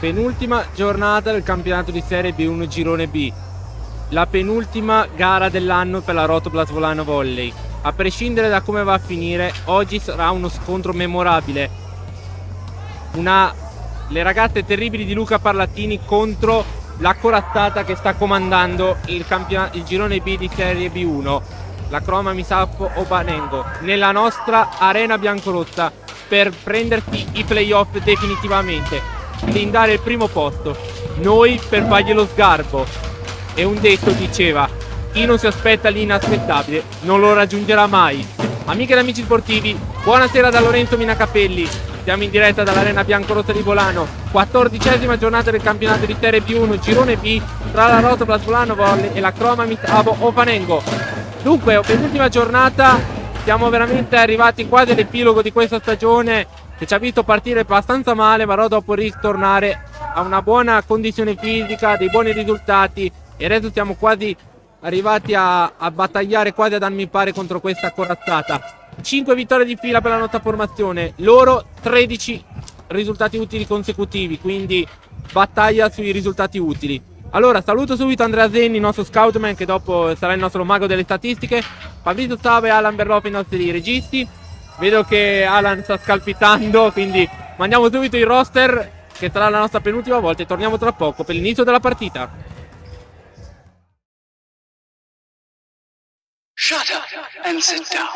Penultima giornata del campionato di Serie B1 Girone B. La penultima gara dell'anno per la Rotoblast Volano Volley. A prescindere da come va a finire, oggi sarà uno scontro memorabile. Le ragazze terribili di Luca Parlatini contro la corazzata che sta comandando il Girone B di Serie B1. La Croma Misafo Opanengo. Nella nostra arena biancorossa per prendersi i playoff definitivamente. Blindare il primo posto, noi per fargli lo sgarbo. E un detto diceva: chi non si aspetta l'inaspettabile non lo raggiungerà mai. Amiche ed amici sportivi, buonasera da Lorenzo Minacapelli. Siamo in diretta dall'arena biancorossa di Volano, 14ª giornata del campionato di Serie B1 Girone B tra la Rotoblast Volano Volley e la Croma Misafo Opanengo. Dunque, penultima giornata, siamo veramente arrivati quasi all'epilogo di questa stagione che ci ha visto partire abbastanza male, ma dopo ritornare a una buona condizione fisica, dei buoni risultati, e adesso siamo quasi arrivati a battagliare, quasi ad annippare contro questa corazzata. 5 vittorie di fila per la nostra formazione, loro 13 risultati utili consecutivi, quindi battaglia sui risultati utili. Allora saluto subito Andrea Zenni, il nostro scoutman, che dopo sarà il nostro mago delle statistiche, Fabrizio Stava e Alan Berloff, i nostri registi. Vedo che Alan sta scalpitando, quindi mandiamo subito il roster, che sarà la nostra penultima volta, e torniamo tra poco per l'inizio della partita. Shut up and sit down.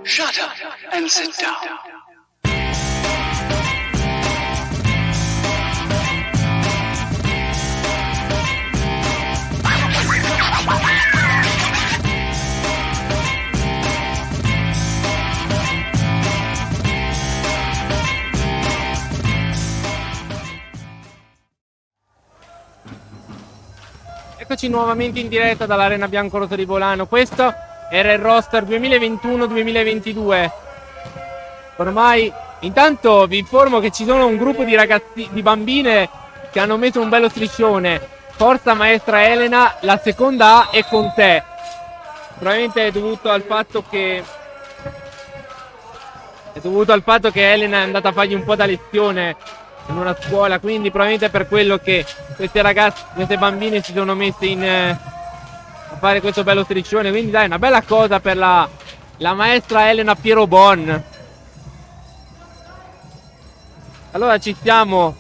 Shut up and sit down. Eccoci nuovamente in diretta dall'arena biancorossa di Volano. Questo era il roster 2021-2022. Ormai, intanto vi informo che ci sono un gruppo di ragazzi, di bambine che hanno messo un bello striscione. Forza maestra Elena, la seconda A è con te. Probabilmente è dovuto al fatto che Elena è andata a fargli un po' da lezione in una scuola, quindi probabilmente è per quello che queste bambine si sono messe a fare questo bello striscione. Quindi dai, una bella cosa per la maestra Elena Piero Bon. Allora stiamo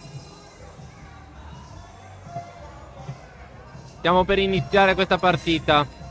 per iniziare questa partita.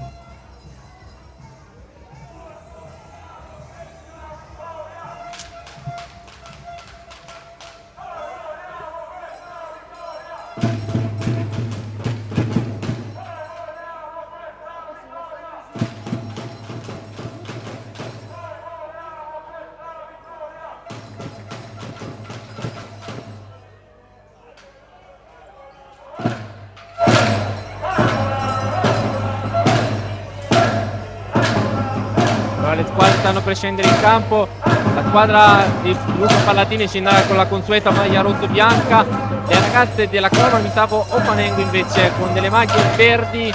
Le squadre stanno per scendere in campo. La squadra di Luca Pallatini scenderà con la consueta maglia rosso-bianca. Le ragazze della Croma Misafo Opanengo invece con delle maglie verdi,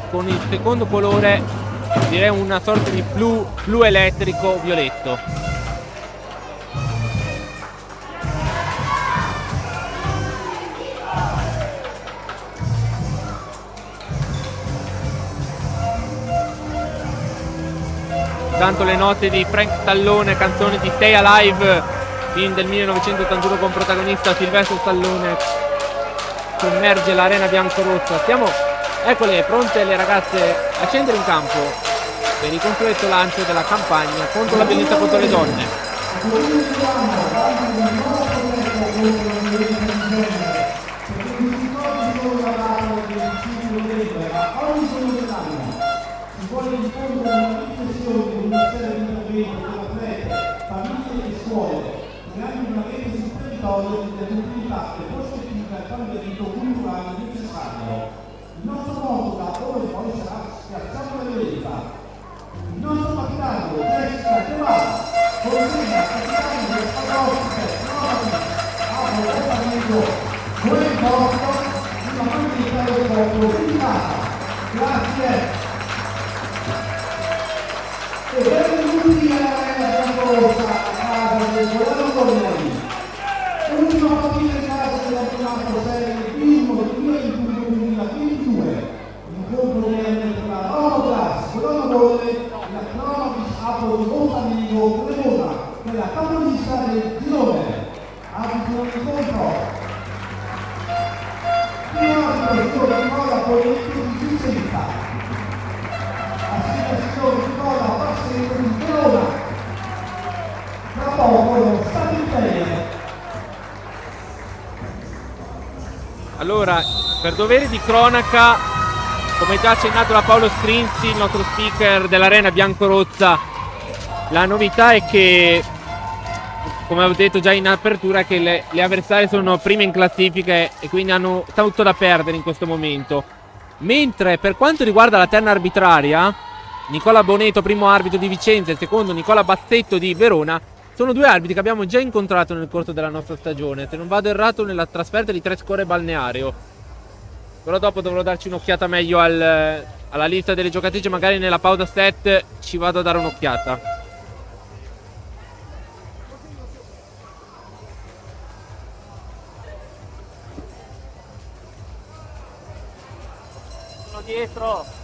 con il secondo colore direi una sorta di blu elettrico violetto. Tanto le note di Frank Stallone, canzone di Stay Alive, film del 1981 con protagonista Sylvester Stallone, sommerge l'arena biancorossa. Eccole, pronte le ragazze a scendere in campo per il consueto lancio della campagna contro la violenza contro le donne. Famiglie e scuole, creando una rete di territorio di opportunità e prospettiva al cambiamento culturale necessario. Il nostro modo da ora poi sarà schiacciando la violenza. Il nostro capitano, Jessica Guevara, consegna al capitano del Padroste, apre Opanengo, buon porto, una magnifica del popolo dedicata. Grazie. E benvenuti alla Biancorossa, a casa del Governo Cornelli. Ultima partita in casa della giornata serie del 1/2022. Incontro di la Roma Glass, Governo Cornelli e la Croma Misafo di Opanengo Cremona, che è la capolista del girone. Arbitro l'incontro. Prima arbitro si ricorda con l'eletto di Vicenza. Allora, per dovere di cronaca, come già accennato da Paolo Scrinzi, il nostro speaker dell'Arena Biancorossa, la novità è che, come avevo detto già in apertura, che le avversarie sono prime in classifica e quindi hanno tutto da perdere in questo momento. Mentre per quanto riguarda la terna arbitraria, Nicola Boneto, primo arbitro di Vicenza, e secondo Nicola Bassetto di Verona, sono due arbitri che abbiamo già incontrato nel corso della nostra stagione, se non vado errato nella trasferta di Trescore Balneario. Però dopo dovrò darci un'occhiata meglio alla lista delle giocatrici, magari nella pausa set ci vado a dare un'occhiata. Sono dietro.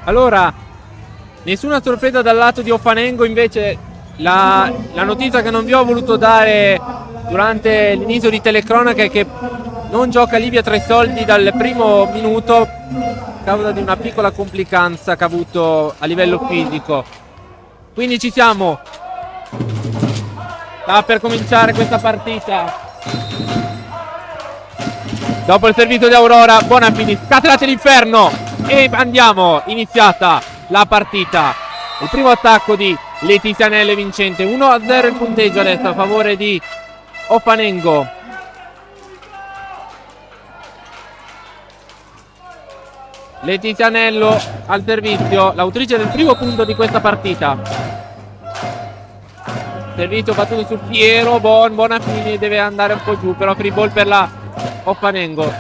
Allora, nessuna sorpresa dal lato di Opanengo, invece la notizia che non vi ho voluto dare durante l'inizio di telecronaca è che Non gioca Livia Tresoldi dal primo minuto a causa di una piccola complicanza che ha avuto a livello fisico. Quindi ci siamo. Stava per cominciare questa partita. Dopo il servizio di Aurora, Bonafini, scatenate l'inferno e andiamo, iniziata la partita. Il primo attacco di Letizia Anello vincente, 1-0 il punteggio adesso a favore di Ofanengo. Letizia Anello al servizio, l'autrice del primo punto di questa partita. Servizio battuto su Piero, Bonafini deve andare un po' giù, però free ball per la Ofanengo.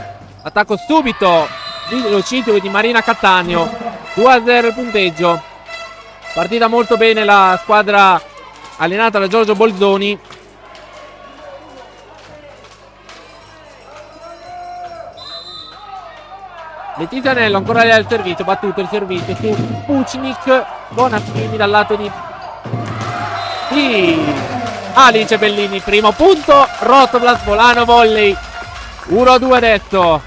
Attacco subito velocissimo di Marina Cattaneo, 2-0 il punteggio. Partita molto bene la squadra allenata da Giorgio Bolzoni. Letizia Anello ancora lì al servizio, battuto il servizio su Pucinic, Bonafini dal lato di Alice Bellini, primo punto, Rotoblas Volano volley, 1-2 adesso.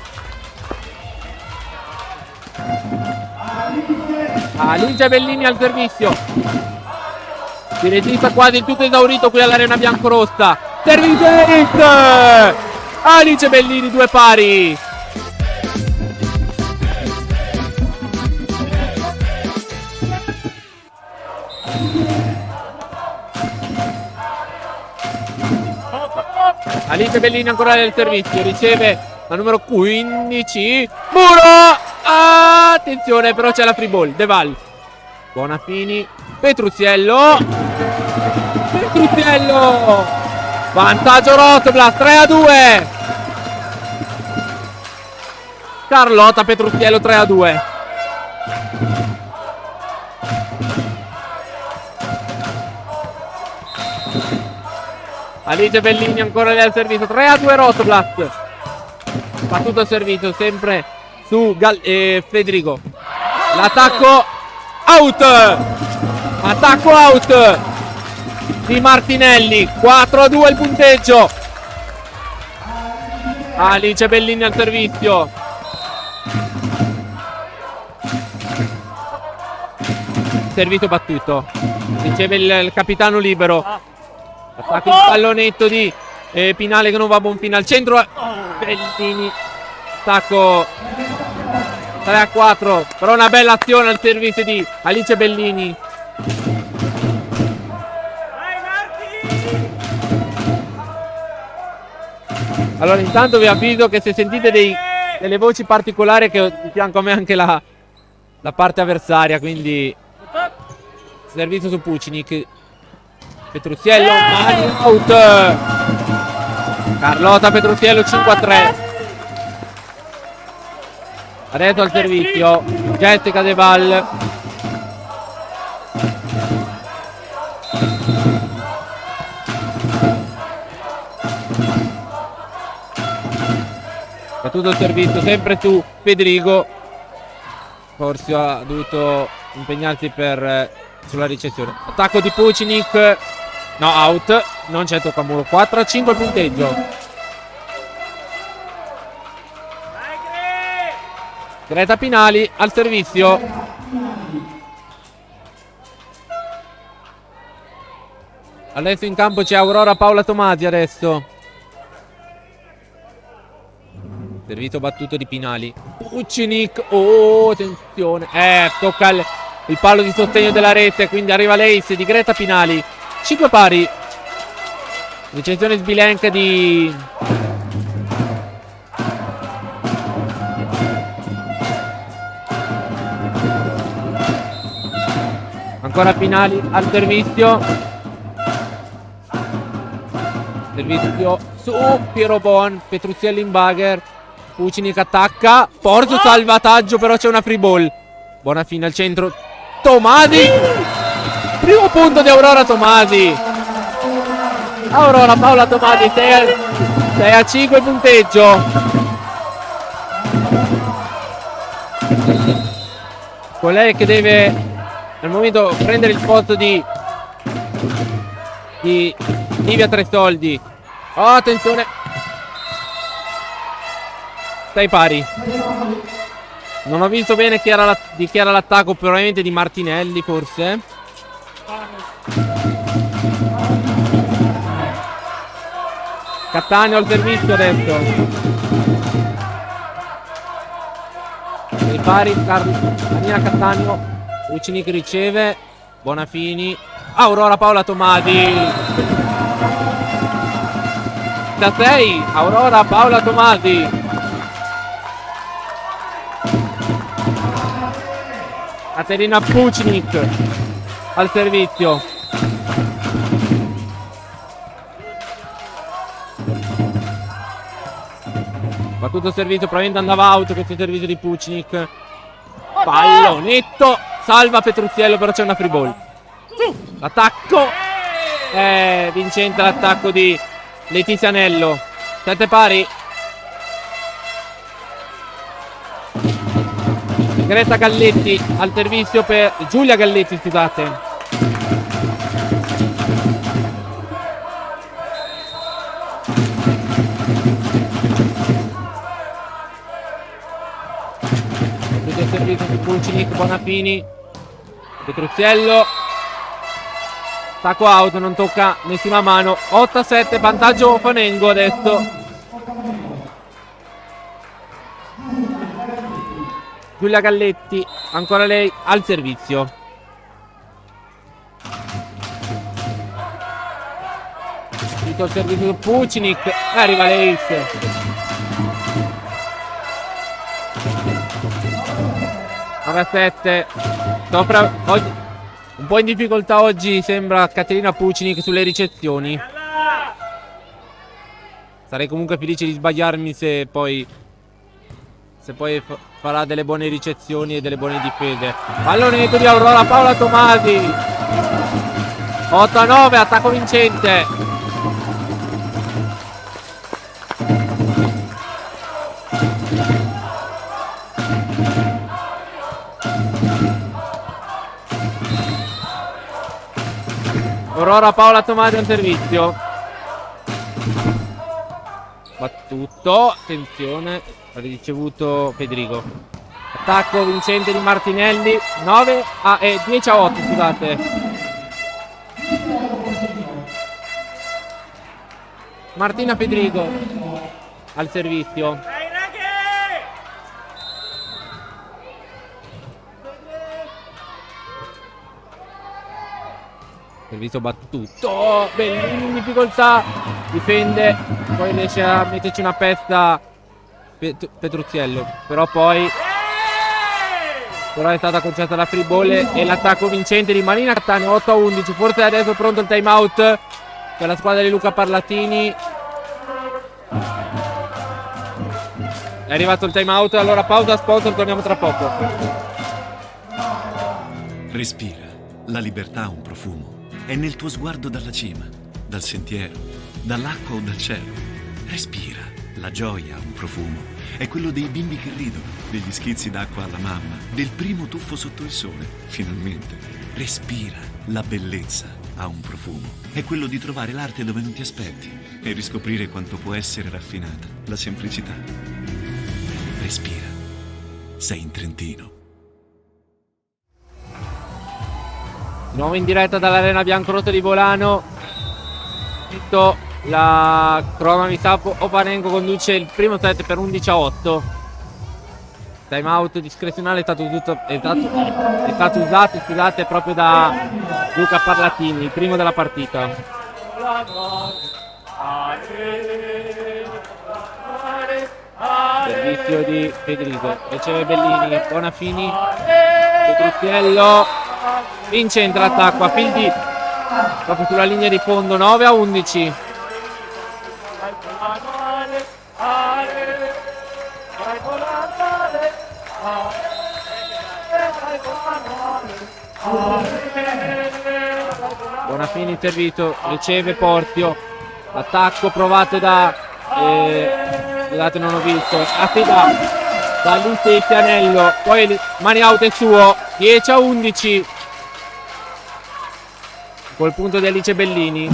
Alice Bellini al servizio, si registra quasi il tutto esaurito qui all'arena biancorossa. Servizio hit, Alice Bellini, 2 pari. Alice Bellini ancora nel servizio, riceve la numero 15, Muro, attenzione però c'è la free ball, De Val, Bonafini, Petruziello, vantaggio Rotoblas, 3-2, Carlotta Petruziello, 3-2. Alice Bellini ancora lì al servizio, 3-2 Rotoblas. Battuto il servizio sempre su Federico. L'attacco out di Martinelli, 4-2 il punteggio. Alice Bellini al servizio. Servizio battuto, riceve il capitano libero. Attacco il pallonetto di Pinale che non va a buon fine al centro. Bellini, attacco 3-4, però una bella azione al servizio di Alice Bellini. Allora intanto vi avviso che se sentite delle voci particolari, che di fianco a me anche la parte avversaria, quindi servizio su Pucinic. Petruziello, mani out. Carlotta Petruziello, 5-3. Adesso al servizio Jessica De Val. Battuto il servizio sempre su Federico. Forse ha dovuto impegnarsi sulla ricezione. Attacco di Pucinic. No, out, non c'è tocca muro, 4-5 il punteggio. Greta Pinali al servizio. Adesso in campo c'è Aurora Paola Tomasi adesso. Servizio battuto di Pinali. Pucinic, attenzione. Tocca il palo di sostegno della rete, quindi arriva l'ace di Greta Pinali. 5 pari. Ricezione sbilenca di ancora Pinali al servizio. Servizio su Piero Bon, Petruzielli in bagger. Pucinic attacca, Porzo salvataggio, però c'è una free ball. Buona fine al centro. Tomasi, primo punto di Aurora Tomasi. Aurora Paola Tomasi, 6-5 punteggio. Con lei che deve al momento prendere il posto di Livia Tresoldi. Attenzione, stai pari. Non ho visto bene di chi era l'attacco, probabilmente di Martinelli forse. Cattaneo al servizio adesso. Stai pari, Daniela Cattaneo. Vucinic riceve. Bonafini. Aurora Paola Tomasi. Da 6 Aurora Paola Tomasi. Caterina Vucinic al servizio. Battuto servizio, probabilmente andava out questo servizio di Vucinic. Pallonetto, salva Petruzziello, però c'è una free ball. L'attacco vincente, l'attacco di Letizia Anello. 7 pari. Greta Galletti al servizio per Giulia Galletti, scusate. Il servizio di Vucinic, Bonafini, Petruzziello. Tacco out, non tocca nessuna mano. 8-7, vantaggio Fanengo adesso. Giulia Galletti, ancora lei al servizio. Tutto il servizio di Vucinic. Arriva l'Ace. Ora 7. Sopra oggi, un po' in difficoltà oggi sembra Caterina Vucinic sulle ricezioni. Sarei comunque felice di sbagliarmi se poi farà delle buone ricezioni e delle buone difese. Pallonetto di Aurora Paola Tomasi. 8-9, attacco vincente. Aurora Paola Tomasi al servizio. Battuto, attenzione, ha ricevuto Federico. Attacco vincente di Martinelli. 10-8, scusate. Martina Federico al servizio. Servizio battuto. Bellini in difficoltà. Difende. Poi riesce a metterci una pesta Petruzziello. Però poi è stata concessa la free ball e l'attacco vincente di Marina Cattaneo. 8-11. Forse adesso è pronto il time out per la squadra di Luca Parlatini. È arrivato il time out. Allora pausa sponsor, torniamo tra poco. Respira. La libertà ha un profumo. È nel tuo sguardo dalla cima, dal sentiero, dall'acqua o dal cielo. Respira. La gioia ha un profumo. È quello dei bimbi che ridono, degli schizzi d'acqua alla mamma, del primo tuffo sotto il sole, finalmente. Respira. La bellezza ha un profumo. È quello di trovare l'arte dove non ti aspetti e riscoprire quanto può essere raffinata la semplicità. Respira. Sei in Trentino. Di nuovo in diretta dall'Arena Biancorotta di Volano. La Croma Misapo Opanengo conduce il primo set per 11-8. Time out discrezionale è stato usato, scusate, proprio da Luca Parlatini, il primo della partita. Servizio di Federico, riceve Bellini, Bonafini, Petruzziello, vincente l'attacco a Fildi, proprio sulla linea di fondo. 9-11. Bonafini servito, riceve Porzio, attacco provato da scusate, non ho visto, da Luce Pianello, poi mani out è suo. 10-11 col punto di Alice Bellini.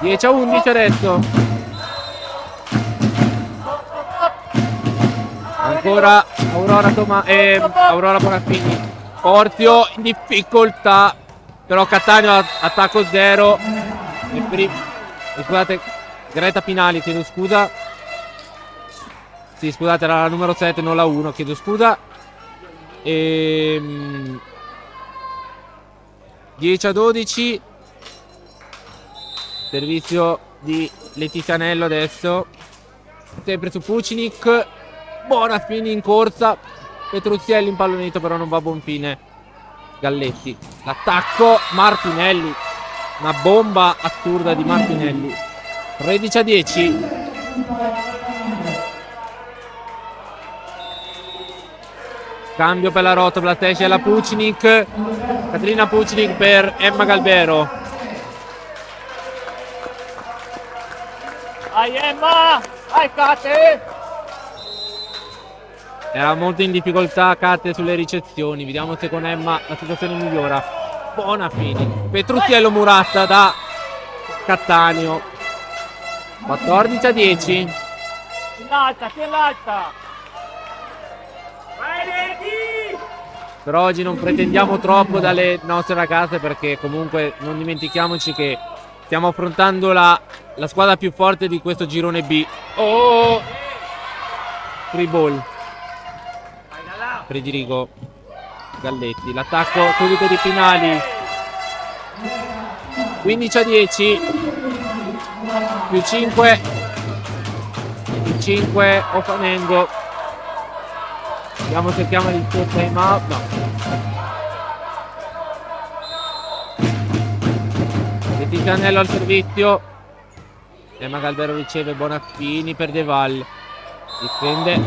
10-11 adesso. ancora Aurora Bonaffini. Orzio in difficoltà, però Cattaneo attacco 0. Scusate, Greta Pinali, chiedo scusa. Sì, scusate, era la numero 7, non la 1, chiedo scusa. 10-12. Servizio di Letizia Anello adesso. Sempre su Pucinic. Bonaffini in corsa. Petruzzielli impallonito, però non va a buon fine. Galletti. L'attacco. Martinelli. Una bomba assurda di Martinelli. 13-10. Cambio per la Rotoblat, esce la Pucinic. Caterina Pucinic per Emma Galbero. Vai Emma! Vai Kate! Era molto in difficoltà Kate sulle ricezioni. Vediamo se con Emma la situazione migliora. Bonafini. Petruzziello Muratta da Cattaneo. 14-10. In alta, che in alta! Vai Lady! Per oggi non pretendiamo troppo dalle nostre ragazze, perché comunque non dimentichiamoci che stiamo affrontando la squadra più forte di questo girone B. Oh! Free ball. Federico Galletti. L'attacco subito di Pinali. 15-10. Più 5. Più 5 Ofanengo. Vediamo se chiama il suo time out. No. Letizia al servizio. Emma Galbero riceve Bonaffini per De Val. Difende.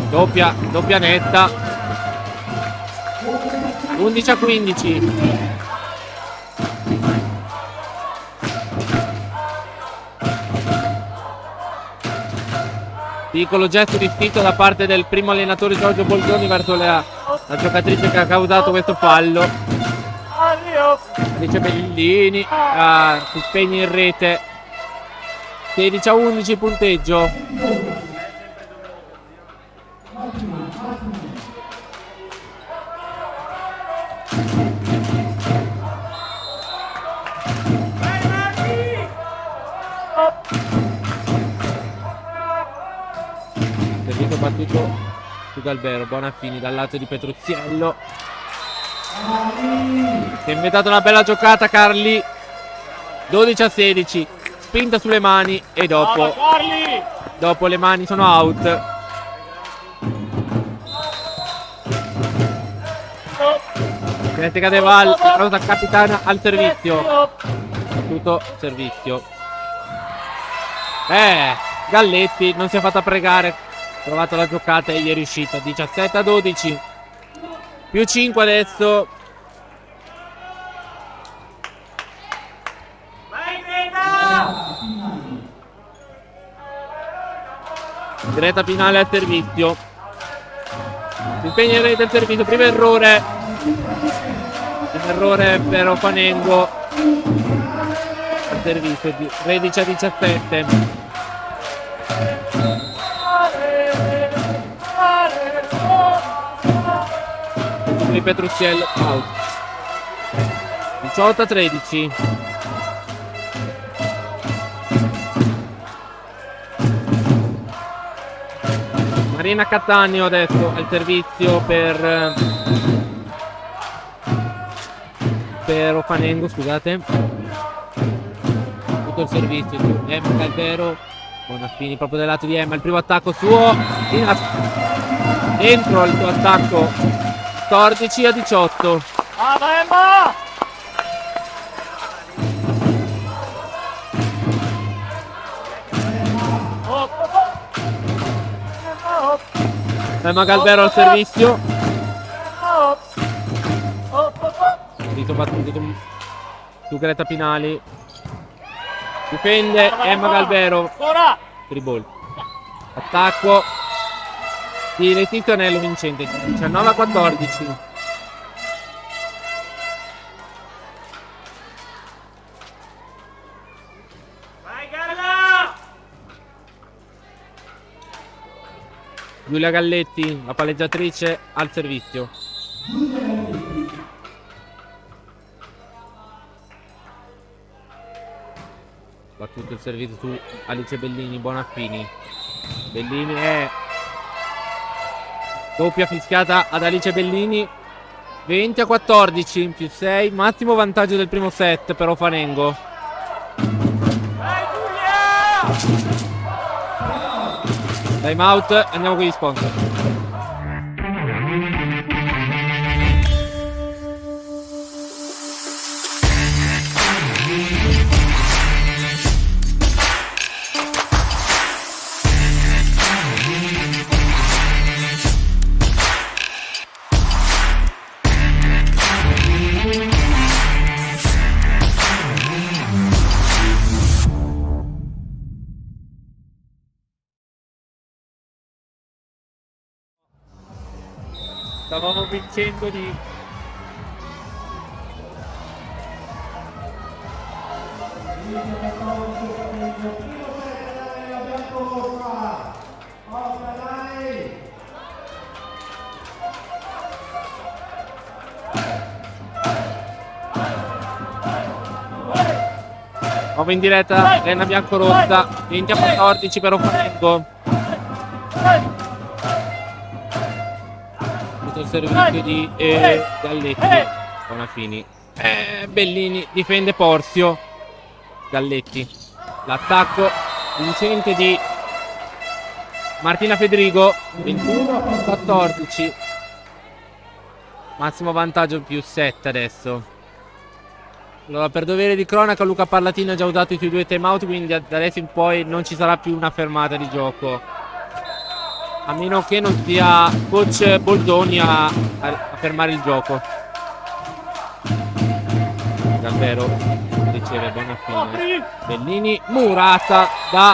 Doppia netta. 11-15. Piccolo gesto di stito da parte del primo allenatore Giorgio Bolzoni verso la giocatrice che ha causato questo fallo. Alice Bellini si spegne in rete. 16-11 punteggio. Servito battuto su Galbero. Bonaffini dal lato di Petruzziello. Si è inventato una bella giocata Carli. 12-16. Spinta sulle mani e dopo le mani sono out. Critica De Val, rosa capitana al servizio. Tutto servizio. Galletti non si è fatta pregare. Ha provato la giocata e gli è riuscita. 17-12. Più 5 adesso. Greta Pinale al servizio. Si impegna in rete al servizio. Primo errore. Un errore per Ofanengo. Al servizio. 13-17. Di Petruzziello out. 18-13. Marina Cattaneo adesso al servizio per Ofanengo, scusate. Tutto il servizio su Emma Galbero. Bonaffini proprio dal lato di Emma, il primo attacco suo. Dentro il suo attacco. 14-18. Emma! Emma Galbero al servizio. Dito battuto su Greta Pinali. Difende Emma Galbero. Free ball. Attacco di Letizia Anello vincente. 19-14. Giulia Galletti, la palleggiatrice, al servizio. Battuto il servizio su Alice Bellini, Bonaffini. Bellini è doppia fischiata ad Alice Bellini. 20-14 più 6, massimo vantaggio del primo set per Ofanengo. Time out, andiamo con gli sponsor. Stavamo vincendo di nuovo in diretta, Lena Biancorossa, 20-14 per Ofanengo. Il servizio di Galletti, Bonafini, Bellini difende Porzio, Galletti, l'attacco vincente di Martina Federico, 21-14, massimo vantaggio più 7 adesso. Allora, per dovere di cronaca Luca Parlatino ha già usato i suoi 2 time out, quindi da adesso in poi non ci sarà più una fermata di gioco, a meno che non sia coach Boldoni a fermare il gioco. Davvero riceve Bonafini. Bellini, murata da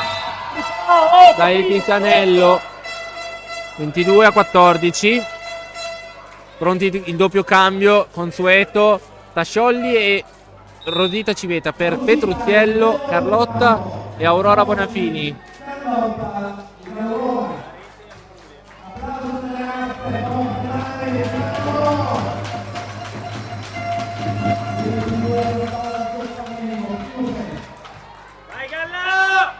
Titanello. 22-14. Pronti il doppio cambio consueto. Tasciolli e Rosita Civetta per Petruziello, Carlotta e Aurora Bonafini. Vai Gallo!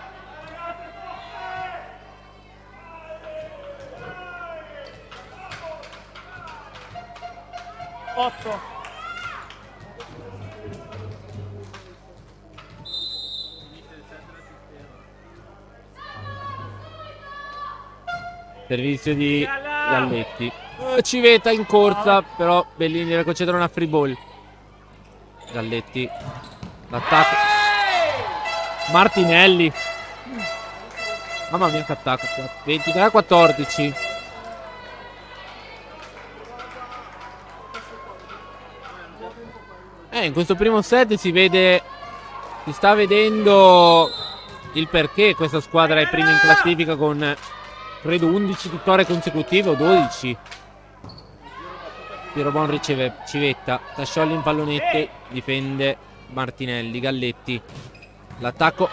8. Servizio di Galletti. Civetta in corsa, però Bellini deve concedere una free ball. Galletti, l'attacco. Martinelli. Mamma mia che attacco. 23-14. In questo primo set si sta vedendo il perché questa squadra è prima in classifica con credo 11 vittorie consecutive o 12. Pierobon riceve Civetta, Tasciolli in pallonette, difende Martinelli, Galletti, l'attacco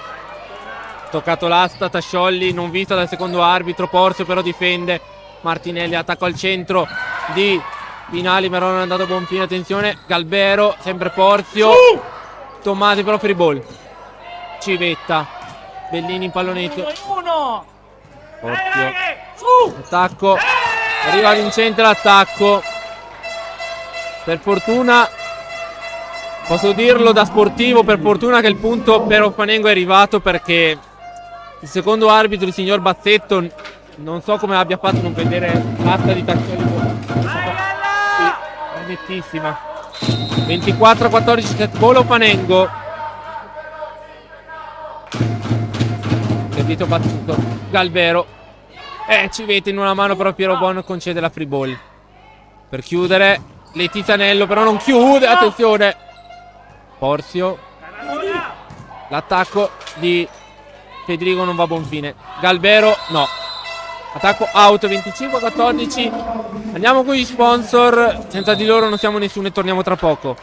toccato l'asta, Tasciolli non vista dal secondo arbitro, Porzio però difende, Martinelli attacco al centro di Pinali però non è andato a buon fine, attenzione, Galbero, sempre Porzio, Tommasi però free ball, Civetta, Bellini in pallonetto, Porzio, attacco, arriva vincente l'attacco. Per fortuna, posso dirlo da sportivo, per fortuna che il punto per Ofanengo è arrivato, perché il secondo arbitro, il signor Bazzetto, non so come abbia fatto a non vedere l'asta di Tasciolli. È nettissima. 24-14 set ball Ofanengo. Servito battuto. Galbero. Civetta in una mano, però Piero Bon concede la free ball. Per chiudere. Letizanello però non chiude, attenzione, Porzio, l'attacco di Federico non va a buon fine, Galbero no, attacco out, 25-14. Andiamo con gli sponsor, senza di loro non siamo nessuno e torniamo tra poco.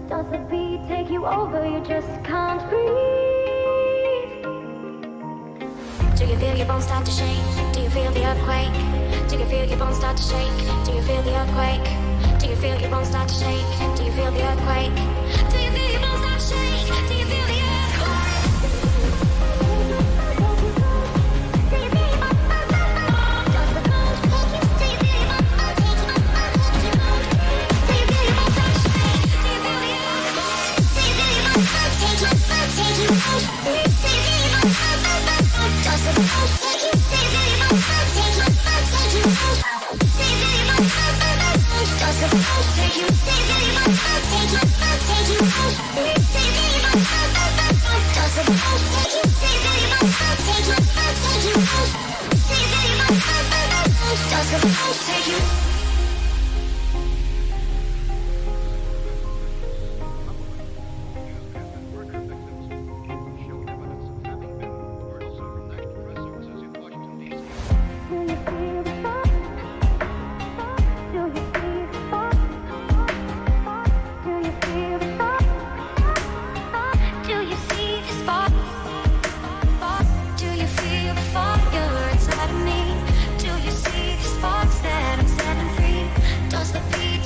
Does the beat take you you over, you just can't breathe. Do you feel your bones start to shake? Do you feel the earthquake? Do you feel your bones start to shake? Do you feel the earthquake? Do you feel your bones start to shake? Do you feel the earthquake? Do you feel your bones start to shake? Do you feel the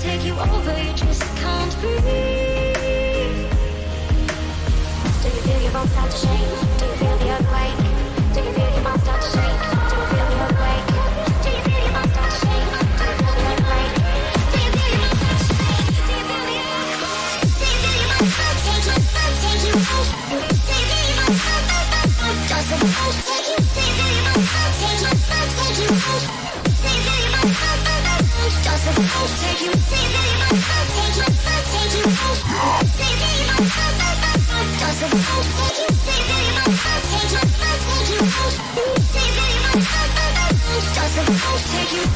take you. Over, you just can't breathe. Do you feel your bones start to shake? Do you feel the earthquake? Do you feel your bones start to shake? Do you feel the earthquake? Do you feel your bones start to shake? Do you feel the earthquake? Do you feel your bones start to shake? Do you feel the earthquake? Do you feel your bones start to shake? Do you feel your bones start to shake? Do you feel your bones start to shake? Do you feel your bones start to shake? Do you feel your bones start to shake? Take you, take you, take you.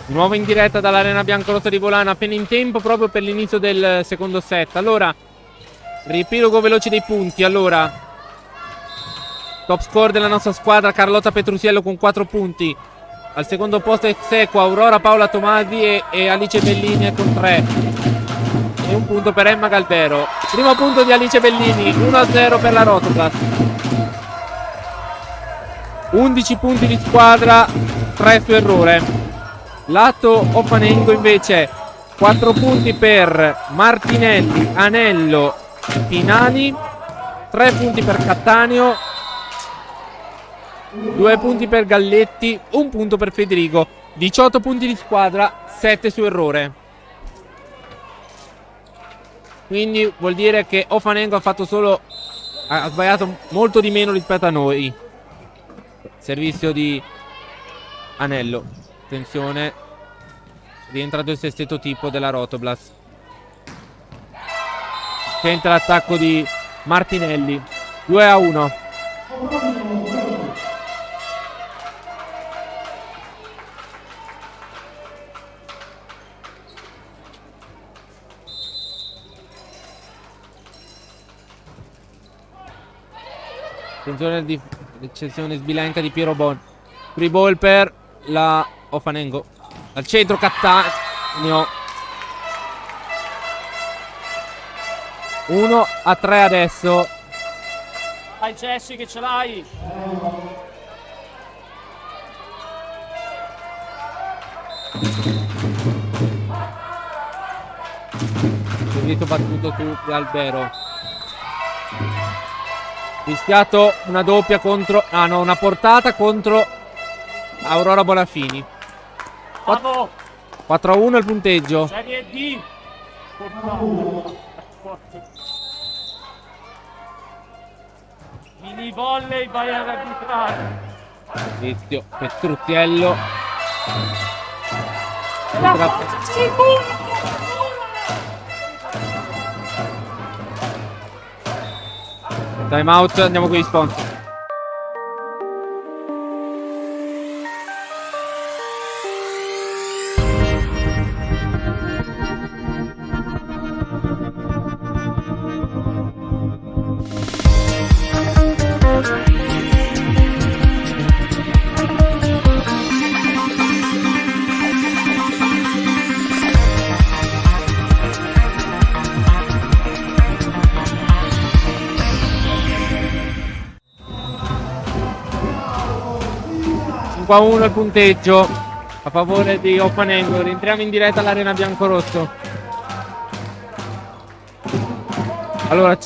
Di nuovo in diretta dall'Arena Biancorossa di Volano, appena in tempo proprio per l'inizio del secondo set. Allora, riepilogo veloce dei punti. Allora, top score della nostra squadra, Carlotta Petrusiello con 4 punti. Al secondo posto ex equo Aurora Paola Tomasi e Alice Bellini con 3. E un punto per Emma Galvero. Primo punto di Alice Bellini, 1-0 per la Rotoblast. 11 punti di squadra, 3 su errore. Lato Ofanengo invece 4 punti per Martinelli, Anello, Pinani, 3 punti per Cattaneo, 2 punti per Galletti, 1 punto per Federico. 18 punti di squadra, 7 su errore. Quindi vuol dire che Ofanengo ha sbagliato molto di meno rispetto a noi. Servizio di Anello. Attenzione, rientrato il sestetto tipo della Rotoblast. Tenta l'attacco di Martinelli. 2-1. Attenzione di eccezione sbilenca di Piero Bon. Free ball per la Ofanengo. Al centro Cattaneo. 1-3 adesso. Vai Jessy che ce l'hai. Servizio battuto su Galvero. Rischiato una doppia contro. Ah no, una portata contro Aurora Bonafini. Bravo. 4-1 il punteggio. Serie D. Mini volley vai ad arbitrare. Servizio Petruzziello. Time out, andiamo con gli sponsor. A 1 il punteggio a favore di Oppanengo. Rientriamo in diretta all'Arena Biancorosso. Allora,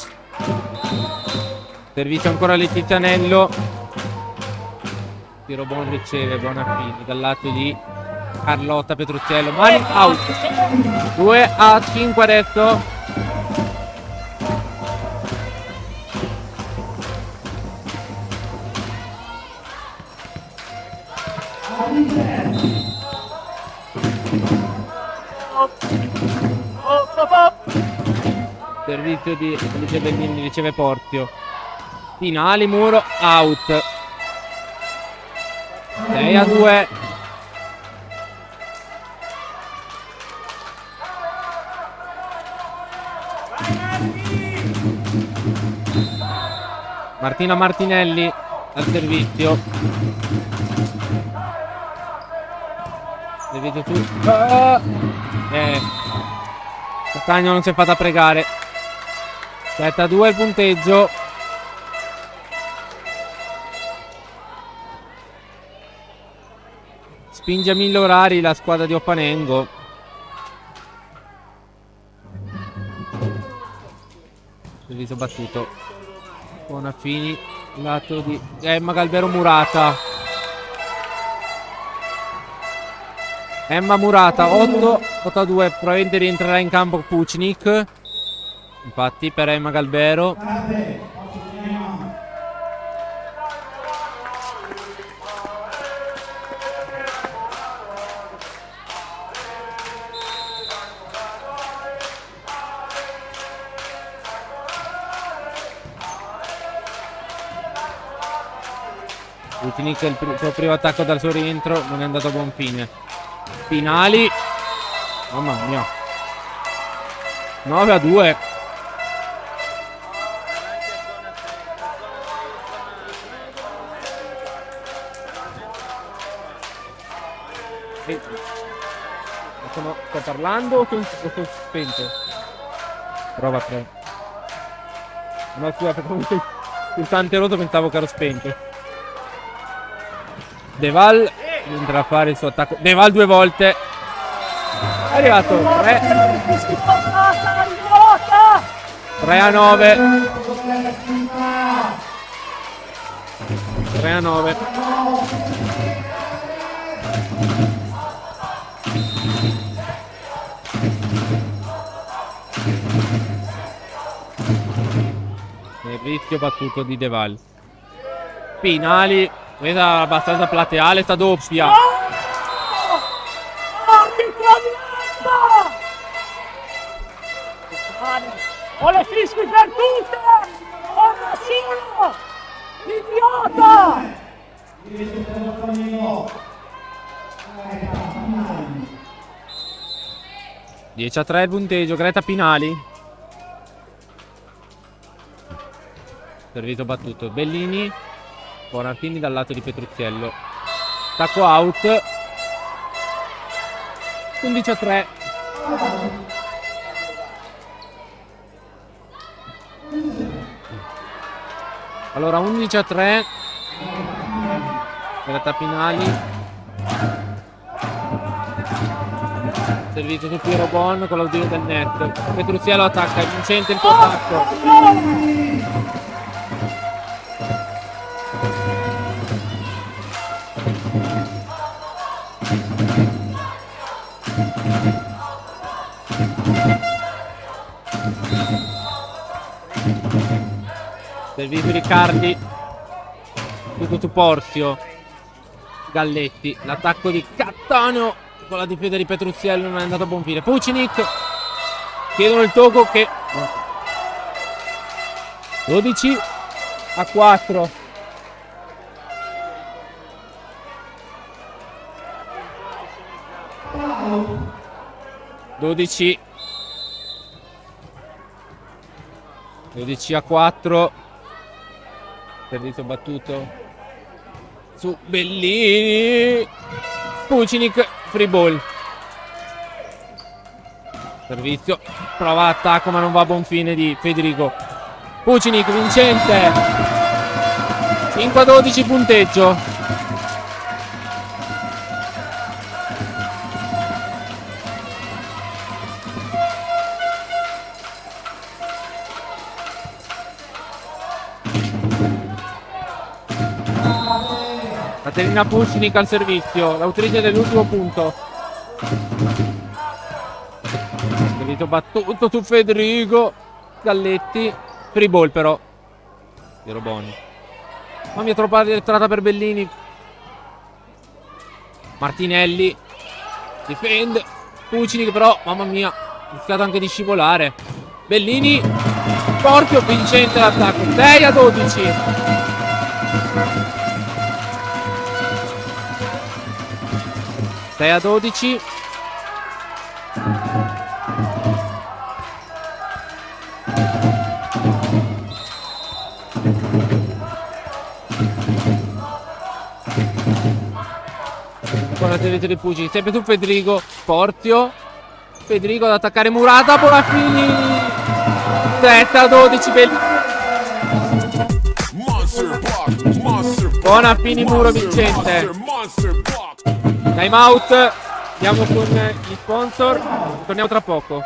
servizio ancora Letizianello. Tiro buon riceve, Bonafini dal lato di Carlotta Petruzziello. Mani out. 2-5 adesso. Servizio di Alice Bellini, riceve Porzio. Finali, Muro, out. 6-2. Martina Martinelli al servizio. Servizio su. Catania non si è fatta pregare. 7-2 il punteggio. Spinge a 1000 orari la squadra di Oppanengo. Servizio battuto. Bonafini, lato di Emma Galvero Murata. Emma Murata 8-2, probabilmente rientrerà in campo Pucnik. Infatti per Emma Galvero. Pucnik il suo primo attacco dal suo rientro non è andato a buon fine. Finali. Mamma mia. 9-2. Sto parlando o sto spento? Prova 3. No, scusa, perché il tante rotto pensavo che ero spento. Deval andrà a fare il suo attacco. Deval 2 volte. È arrivato 3-9. 3-9. Il rischio battuto di Deval. Finali. Questa è abbastanza plateale, sta doppia. Ho le fischi per tutte! Ho nessuno! Idiota! 10-3 il punteggio, Greta Pinali. Servito battuto, Bellini. Bonafini dal lato di Petruzziello. Tacco out. 11-3. Allora 11-3. Greta Pinali. Servizio su Piero Bon con l'ausilio del net. Petruzziello attacca, è vincente il suo attacco. Servizio Riccardi. Tutto su Porzio. Galletti. L'attacco di Cattaneo con la difesa di Petruziello non è andato a buon fine. Pucinic, chiedono il tocco che 12-4. (12-4) 12-4. Servizio battuto su Bellini. Pucinic, free ball. Servizio, prova l'attacco ma non va a buon fine di Federico. Pucinic vincente. 5-12 punteggio. Caterina Pucinic al servizio, l'autrice dell'ultimo punto. Servizio battuto su Federico. Galletti, free ball però. Piero Boni. Ma mi è troppa entrata per Bellini. Martinelli difende. Pucinic però, mamma mia, ha rischiato anche di scivolare. Bellini, Portio, vincente l'attacco. 6-12. 6-12. Con la servizio di Pucci, sempre su Federico. Portio. Federico ad attaccare Murata. Bonafini. 7-12. Bonafini, muro vincente. Time out. Andiamo con gli sponsor. Torniamo tra poco.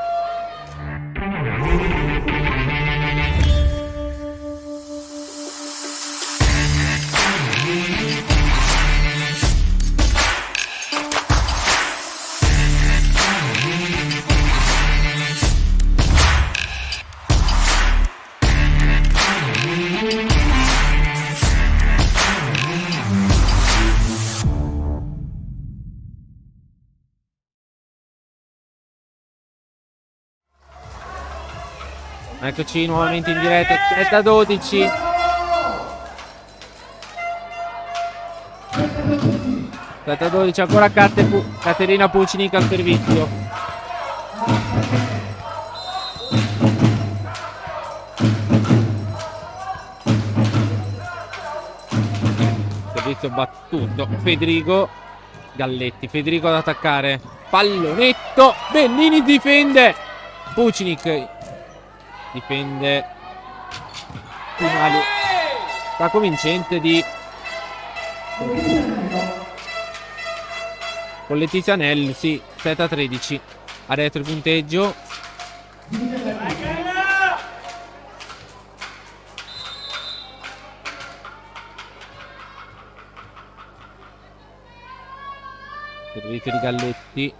Eccoci nuovamente in diretta. 7-12. Ancora Caterina Pucinic al servizio. Servizio battuto. Federico. Galletti. Federico ad attaccare. Pallonetto. Bellini difende. Pucinic difende. Finali. Attacco vincente di con Letizia Anelli, sì, 7-13. Ha detto il punteggio. Servizio di Galletti.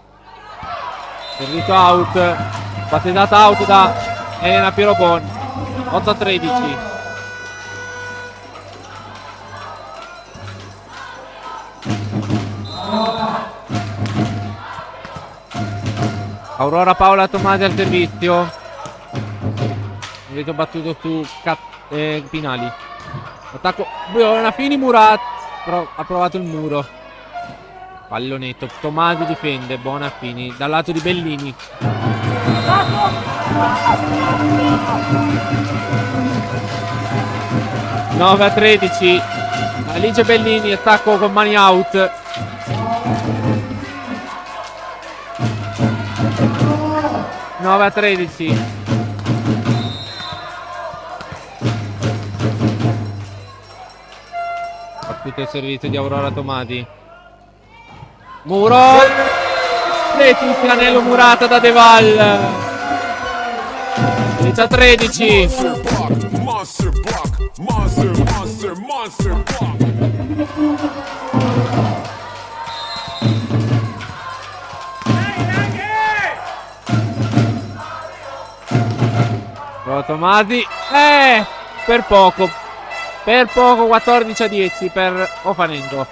Servizio out. Battezzata out da Elena Pierobon. 8-13. Aurora Paola Tomasi al servizio. Servizio battuto su Pinali. Attacco Bonafini, Murat. Però ha provato il muro. Pallonetto. Tomasi difende. Bonafini dal lato di Bellini. 9-13. Alice Bellini, attacco con mani out. Nove a 13. Tutto il servizio di Aurora Tomasi. Muro. Letizia Anello Murata da Deval. 10 a 13. Tomasi, per poco 14 a 10 per Ofanengo.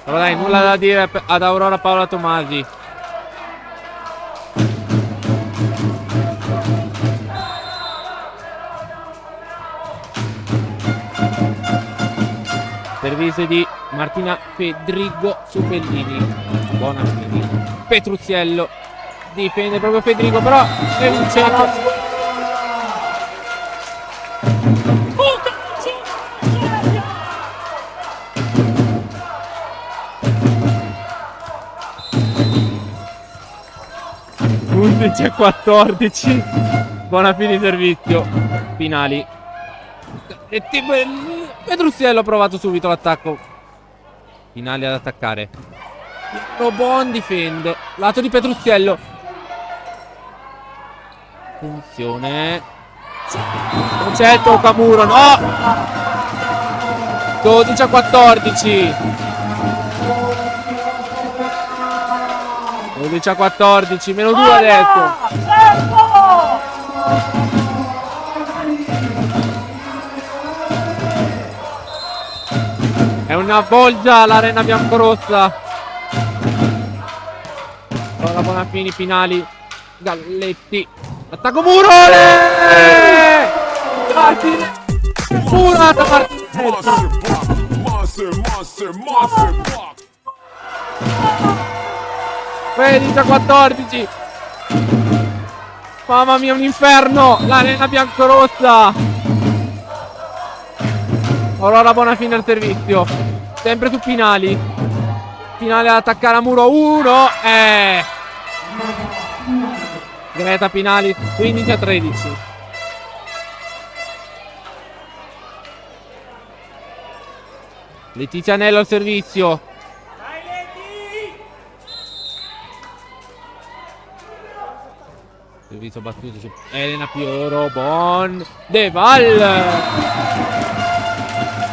Però dai, nulla da dire ad Aurora Paola Tomasi. Servizio di Martina Fedrigo su Bellini. Buona Bellini. Petruziello difende proprio Fedrigo, però è un centro. 11-14. Buona fine di servizio. Finali. E Petruziello ha provato subito l'attacco. Finali ad attaccare. Robon difende. Lato di Petruziello. Attenzione. Non c'è il toccamuro, no! 12-14. 12-14, meno 2 adesso. È una bolgia l'Arena biancorossa. Ora Bonafini, Pinali, Galletti. Attacco muro! Purata Martinelli. 13-14. Mamma mia, un inferno. L'Arena biancorossa. Aurora Bonafini al servizio. Sempre su Pinali. Pinali ad attaccare a muro 1. Greta Pinali 15-13. Letizia Anello al servizio. Servizio battuto su Elena Pioro. Bon De Val.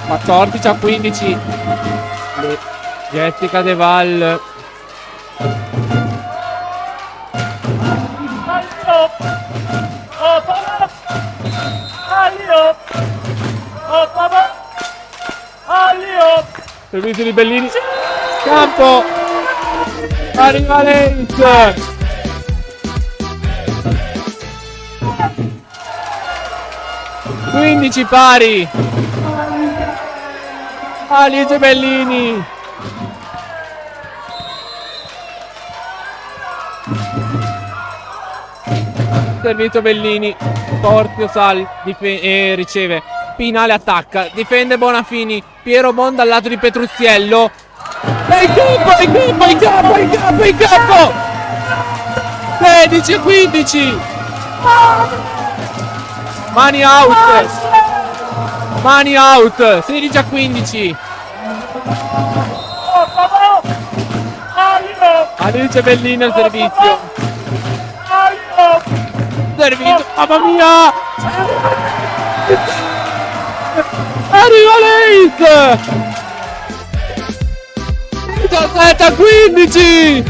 14-15. Jessica De Val. Servizio di Bellini. Campo. Arriva Lenz. Quindici pari. Alice Bellini. Servizio Bellini. Porzio Sal riceve. Pinale attacca. Difende Bonafini. Piero Bon dal lato di Petruziello. E in campo. 16-15. Mani out. 16-15. Alice Bellini al servizio. Mamma mia. Arriva Lenz. 17-15.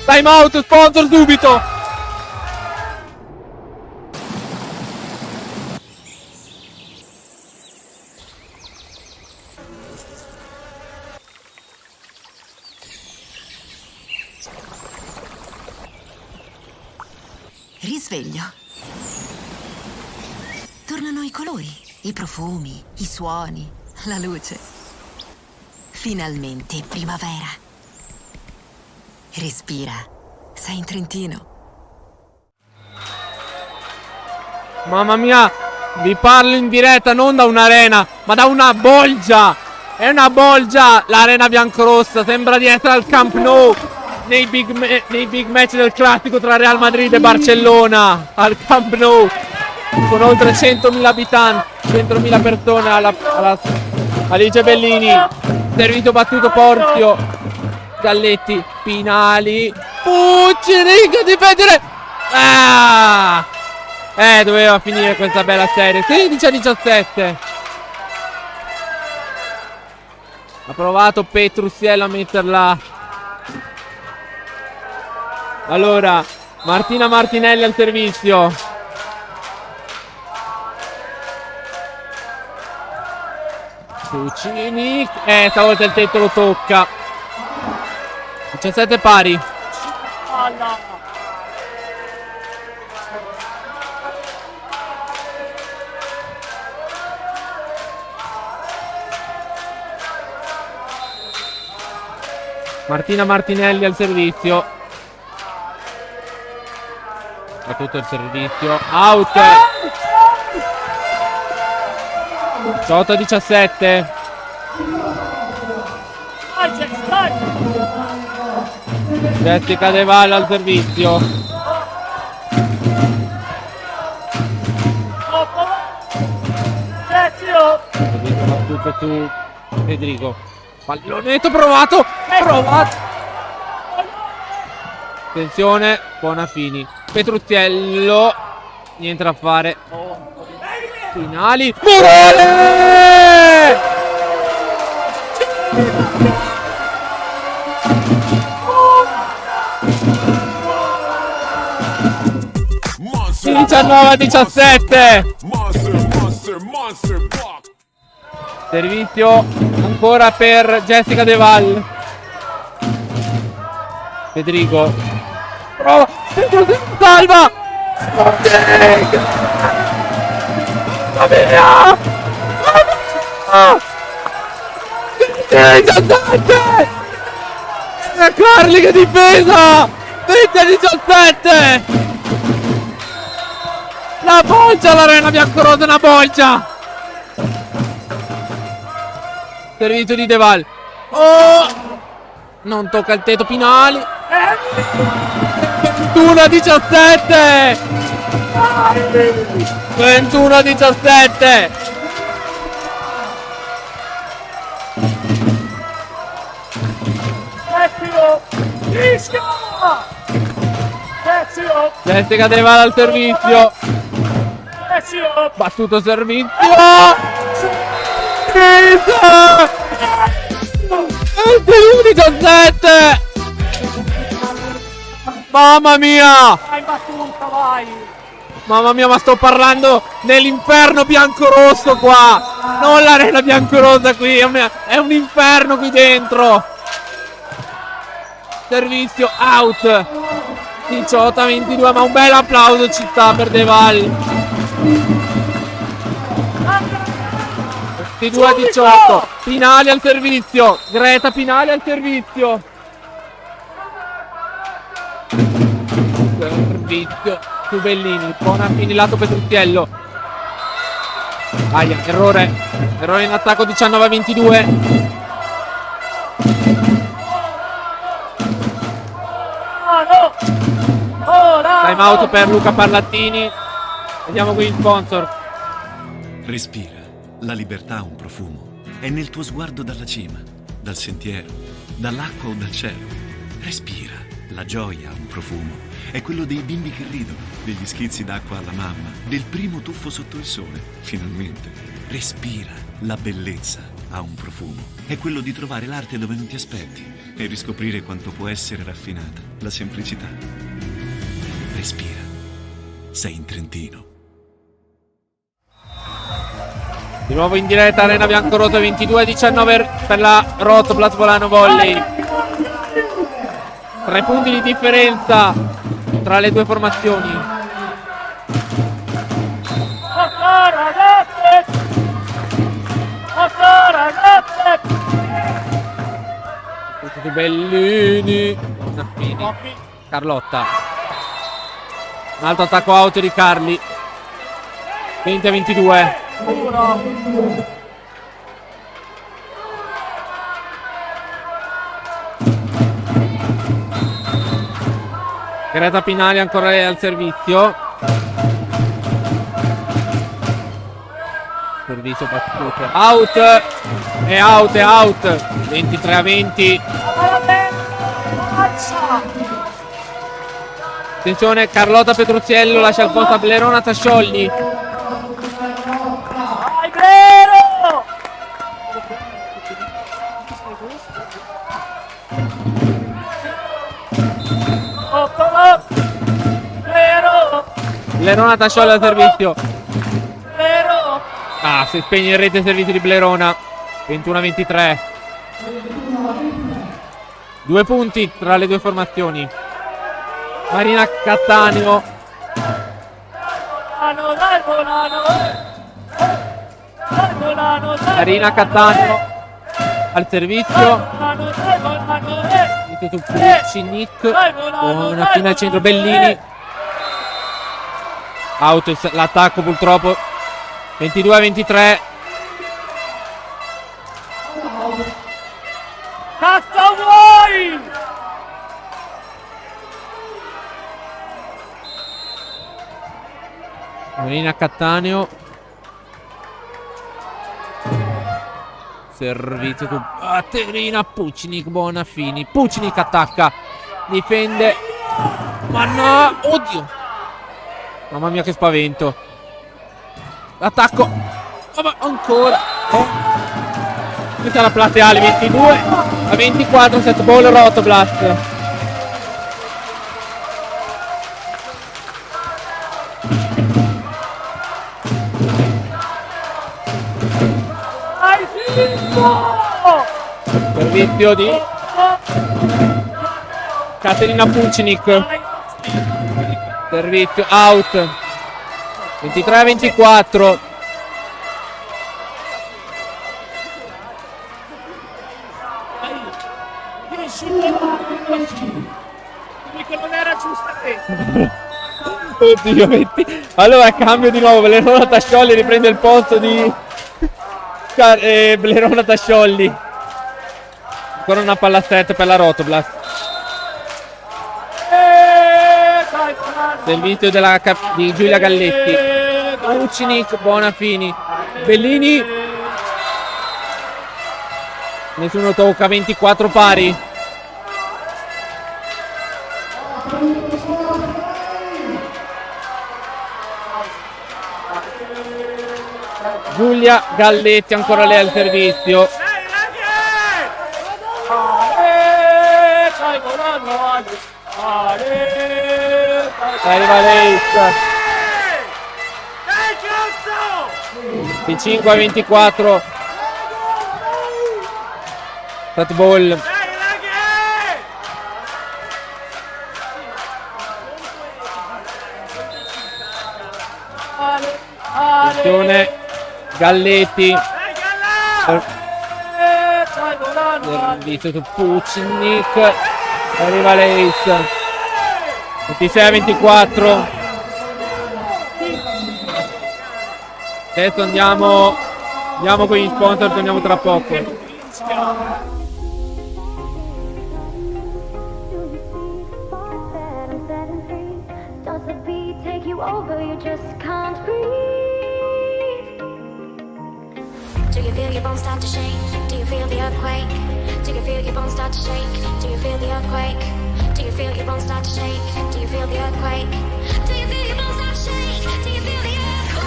Time out, sponsor subito. Risveglio. Tornano i colori, i profumi, i suoni, la luce. Finalmente primavera. Respira. Sei in Trentino. Mamma mia, vi parlo in diretta non da un'arena, ma da una bolgia. È una bolgia l'Arena biancorossa, sembra di essere al Camp Nou nei big match del classico tra Real Madrid e Barcellona al Camp Nou, con oltre 100.000 abitanti, 100.000 persone alla Alice Bellini. Servizio battuto Porzio, Galletti, Pinali, Pucci, Riga, difendere. Doveva finire questa bella serie. 16-17. Ha provato Petruziello a metterla. Allora, Martina Martinelli al servizio. Puccini, stavolta il tetto lo tocca. 17 pari. Palla. Martina Martinelli al servizio. A tutto il servizio. Out. 18-17. Dai. Jessica De Valle al servizio. Servizio battuto su Federico. Pallonetto provato. Attenzione, Bonafini. Petruziello. Niente da fare. Finali. Morale! Monster, 19-17. monster, block. Servizio ancora per Jessica De Valle. Federico. Prova. Salva. Va via. Carli che difesa. 20-17. La bolgia l'Arena Biancorosa, una bolgia. Servizio di De Valle. Oh! Non tocca il tetto. Pinali. 21-17. 21-17. Jessica De Valle al servizio. Battuto servizio. 21-17. Mamma mia. Vai battuta, vai. Mamma mia, ma sto parlando dell'inferno biancorosso qua. Non l'Arena Biancorosa qui. È un inferno qui dentro. Servizio out. 18-22, ma un bel applauso ci sta per De Valle. 22-18. Pinali al servizio. Greta Pinali al servizio. Servizio su Bellini. Bonafini lato Petruziello. Aia, errore in attacco. 19-22. Time out per Luca Parlattini. Vediamo qui il sponsor. Respira. La libertà ha un profumo. È nel tuo sguardo dalla cima, dal sentiero, dall'acqua o dal cielo. Respira. La gioia ha un profumo. È quello dei bimbi che ridono, degli schizzi d'acqua alla mamma, del primo tuffo sotto il sole, finalmente. Respira. La bellezza ha un profumo. È quello di trovare l'arte dove non ti aspetti e riscoprire quanto può essere raffinata la semplicità. Respira. Sei in Trentino. Di nuovo in diretta Arena Biancorosa. 22-19 per la Rotoplas Volano Volley. 3 punti di differenza tra le due formazioni. Bellini. Carlotta. Un altro attacco out di Carli. 20-22. Greta Pinali ancora lei al servizio. Servizio battuto. Out. È out. 23-20. Attenzione, Carlotta Petruziello lascia il posto a Blerona Tasciolli. Vai, Vero! Vero! Blerona Tasciolli al servizio. Vero! Ah, si spegne in rete il servizio di Blerona. 21-23. 2 punti tra le due formazioni. Marina Cattaneo. Marina Cattaneo al servizio. Puccinic. Una fine al centro, Bellini. Out l'attacco purtroppo. 22-23. Cazzo vuoi? Marina Cattaneo. Servizio su Terina. Puccinic, Bonafini. Puccinic attacca. Difende. Ma no. Oddio. Mamma mia che spavento. L'attacco. Ma ancora. Questa è la plateale. 22-24. Set ball Rotoblast. Servizio di Caterina Puccinic. Servizio out. 23-24. Che non era giusta Oddio, metti. Allora cambio di nuovo. Blerona Tasciolli riprende il posto di Blerona Tasciolli. Ancora una palla set per la Rotoblast. Servizio di Giulia Galletti. Puccinic, Bonafini. Bellini. Nessuno tocca. 24 pari. Giulia Galletti ancora lei al servizio. Arriva lei. 25-24. Fat ball. Attenzione Galletti. Servizio su Puccinic. Arriva l'Ace. 26-24. Adesso andiamo con gli sponsor, torniamo tra poco. Do you feel your bones start to shake? Do you feel the earthquake? Do you feel your bones start to shake? Do you feel the earthquake? Do you feel your bones start to shake? Do you feel the earthquake? Do you feel your bones start to shake? Do you feel the earthquake?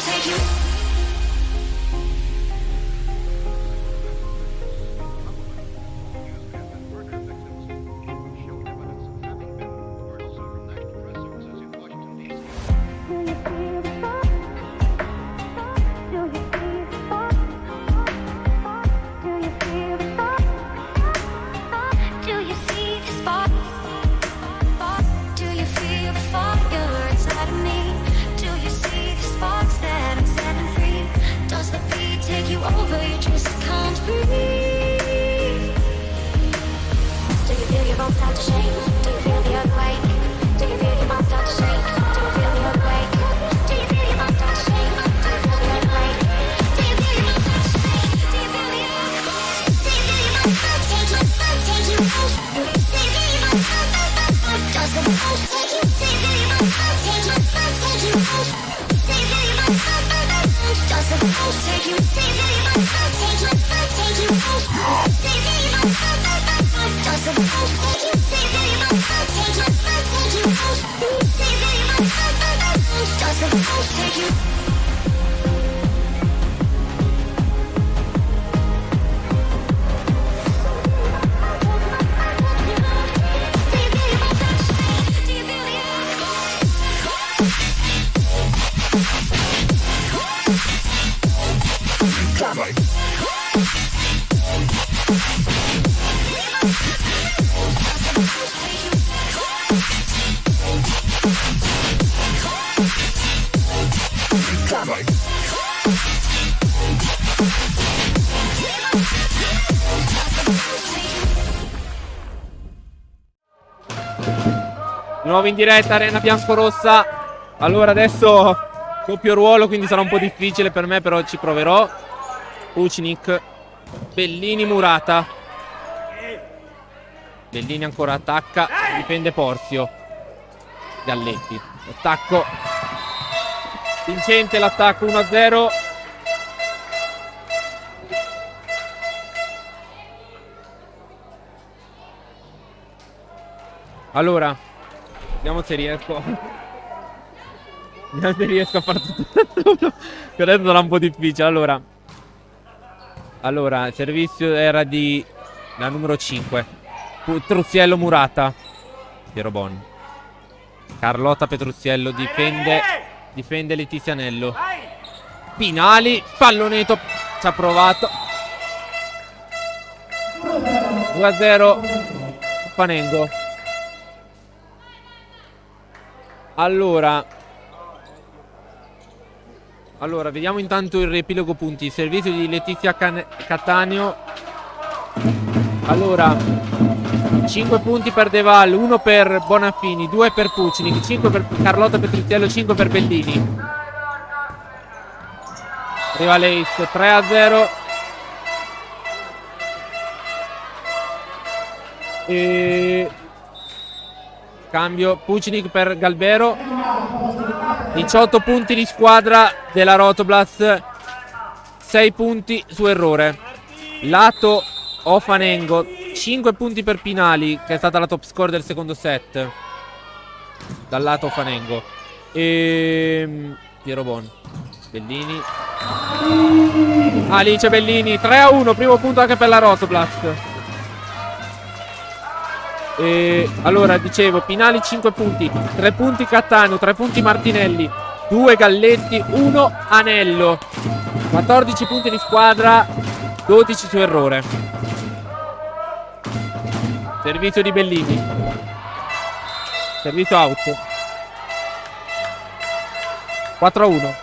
Take you Di nuovo in diretta, Arena Biancorossa. Allora adesso doppio ruolo, quindi sarà un po' difficile per me, però ci proverò. Pucinic, Bellini, Murata. Bellini ancora attacca, difende Porzio. Galletti, attacco vincente, l'attacco 1-0. Allora, vediamo se riesco. Vediamo se riesco a fare tutto. Che adesso sarà un po' difficile. Allora, il servizio era di la numero 5. Petruziello, Murata. Piero Bon. Carlotta Petruziello difende Letizia Anello. Pinali, palloneto, ci ha provato. 2-0 Panengo. Allora, vediamo intanto il riepilogo punti. Servizio di Letizia Cattaneo. Allora, 5 punti per De Val, 1 per Bonafini, 2 per Pucini, 5 per Carlotta Petruziello, 5 per Bellini. Arriva l'Ace, 3-0. E cambio Pucinic per Galbero. 18 punti di squadra della Rotoblast, 6 punti su errore. Lato Ofanengo, 5 punti per Pinali, che è stata la top score del secondo set. Dal lato Ofanengo. E Piero Bon. Bellini. Alice Bellini, 3-1, primo punto anche per la Rotoblast. E allora, dicevo, Pinali 5 punti, 3 punti Cattaneo, 3 punti Martinelli, 2 Galletti, 1 Anello. 14 punti di squadra, 12 su errore. Servizio di Bellini. Servizio out. 4-1.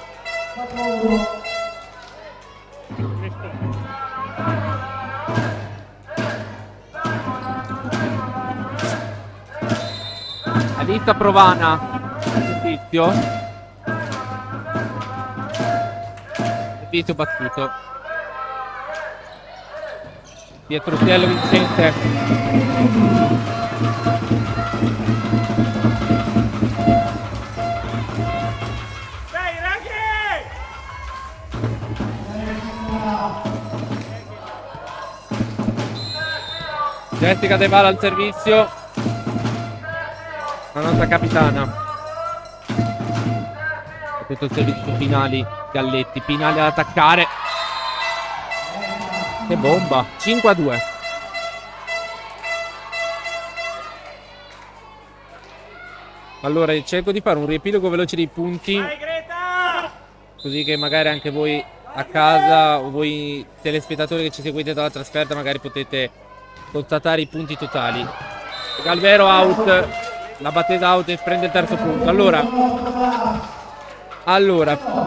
Alista Provana. Servizio battuto. Pietruziello vincente. Dai, Raghi! Jessica De Val al servizio. La nostra capitana. Tutto il servizio Pinali, Galletti. Pinali ad attaccare. Che bomba. 5-2. Allora cerco di fare un riepilogo veloce dei punti, così che magari anche voi a casa o voi telespettatori che ci seguite dalla trasferta magari potete constatare i punti totali. Galvero out, la battesa out e prende il terzo punto. Allora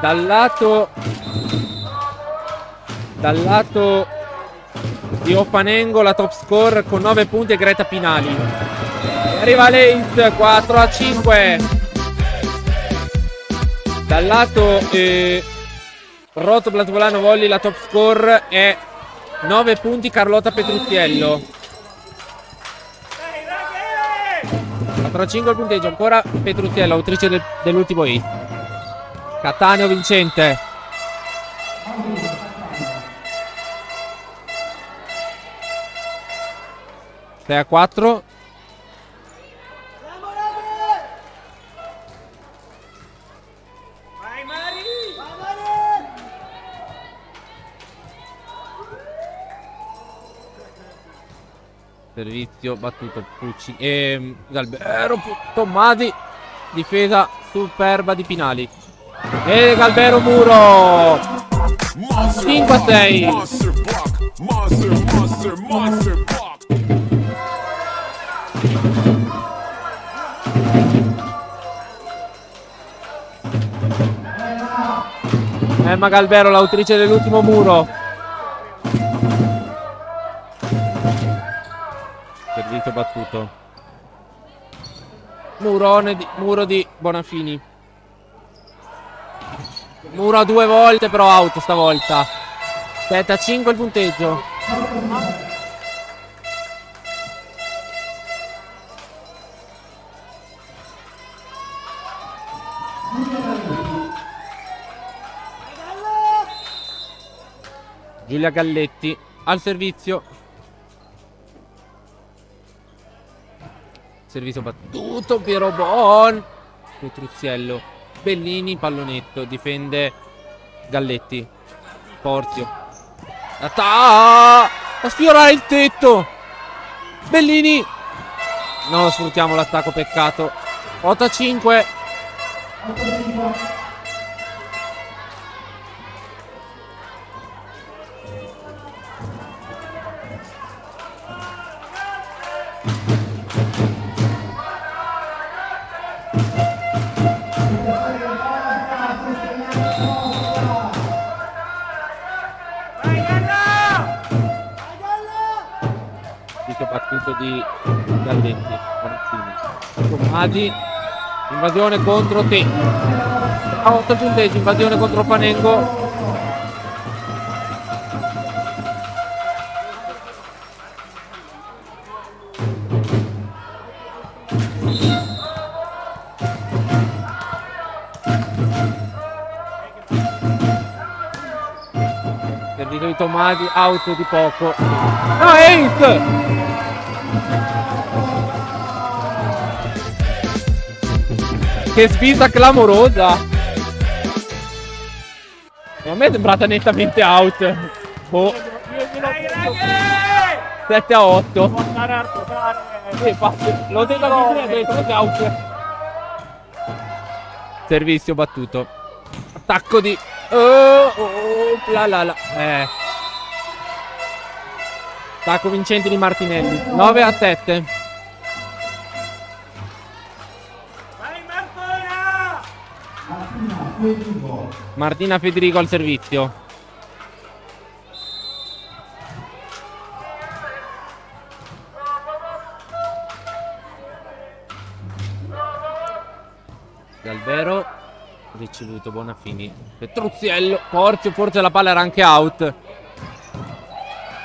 dal lato di Ofanengo la top score con 9 punti è Greta Pinali. Arriva l'Ace, 4-5. Dal lato Rotoblast Volano Volley la top score è 9 punti Carlotta Petruziello. 4-5 il punteggio, ancora Petruziello, autrice dell'ultimo hit. Cattaneo vincente. Servizio battuto Pucci e Galbero. Tommasi. Difesa superba di Pinali. E Galbero Muro. Monster 5-6. Monster block. Monster block. Emma Galbero, l'autrice dell'ultimo muro. Servizio battuto. Muro di Bonafini. Muro 2 volte, però out stavolta. 7-5 il punteggio. Giulia Galletti al servizio. Servizio battuto. Piero Bon. Petruzziello. Bellini, pallonetto. Difende Galletti. Porzio. A sfiorare il tetto. Bellini. Non lo sfruttiamo l'attacco, peccato. 8-5. Battuto di Galletti. Tommasi. Invasione contro te. A 8 punteggi. Invasione contro Panengo. Servizio di Tommasi. Auto di poco. No, ace! Che svista clamorosa. A me è sembrata nettamente out. Boh. 7-8. L'ho detto che out. Servizio battuto. Attacco di attacco vincente di Martinelli. 9-7. Martina Federico al servizio. Galbero ricevuto Bonafini. Petruzziello. Porzio, forse la palla era anche out.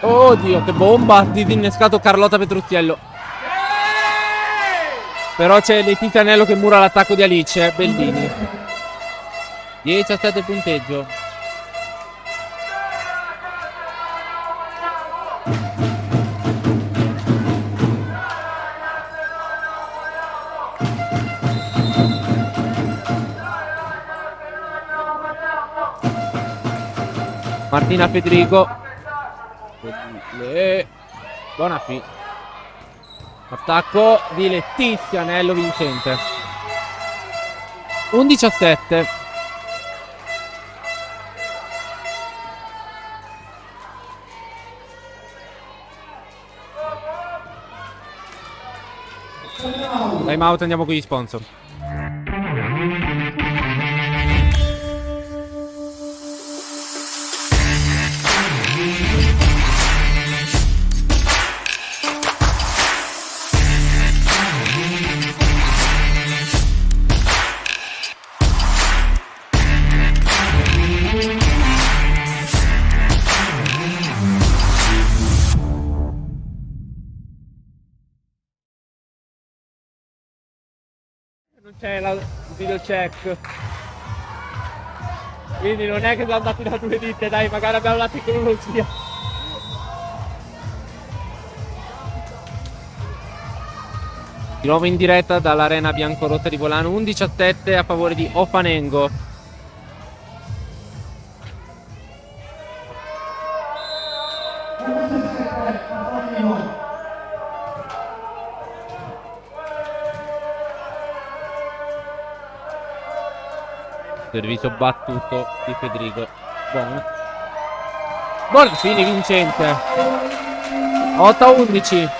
Oddio, che bomba! Disinnescato Carlotta Petruzziello. Però c'è Letizia Anello che mura l'attacco di Alice. Bellini. 17 punteggio. Martina Federico. Bonafì. Attacco di Letizia Anello vincente. 11-7. Time out, andiamo con gli sponsor. Non c'è il video check, quindi non è che sono andati da 2 ditte, dai, magari abbiamo la tecnologia. Di nuovo in diretta dall'arena biancorotta di Volano. 11-7 a favore di Ofanengo. Servizio battuto di Federico. Buona fine vincente. 8-11.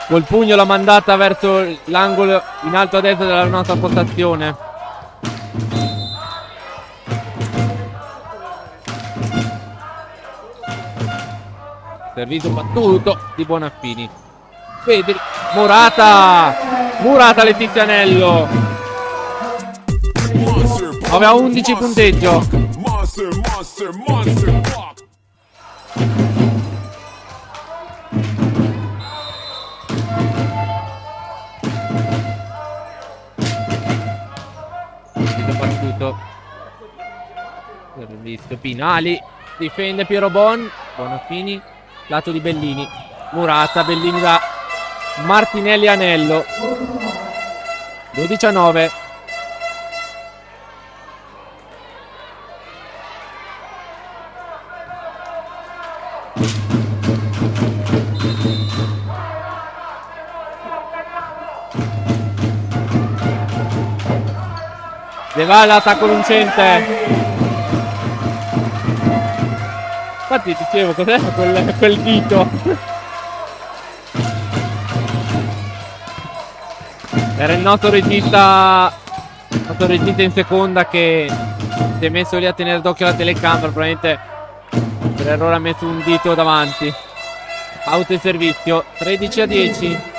Col pugno l'ha mandata verso l'angolo in alto a destra della nostra postazione. Servizio battuto di Bonaffini. Vedi, Murata Letizianello. Aveva 11 punteggio. Monster block. Battuto. Servizio Pinali. Difende Piero Bonaffini. Lato di Bellini. Murata, Bellini da Martinelli Anello. 12-9. De Valle attacco vincente. Infatti dicevo, cos'è quel dito? Era il nostro regista in seconda che si è messo lì a tenere d'occhio la telecamera. Probabilmente per errore ha messo un dito davanti. Out in servizio. 13-10.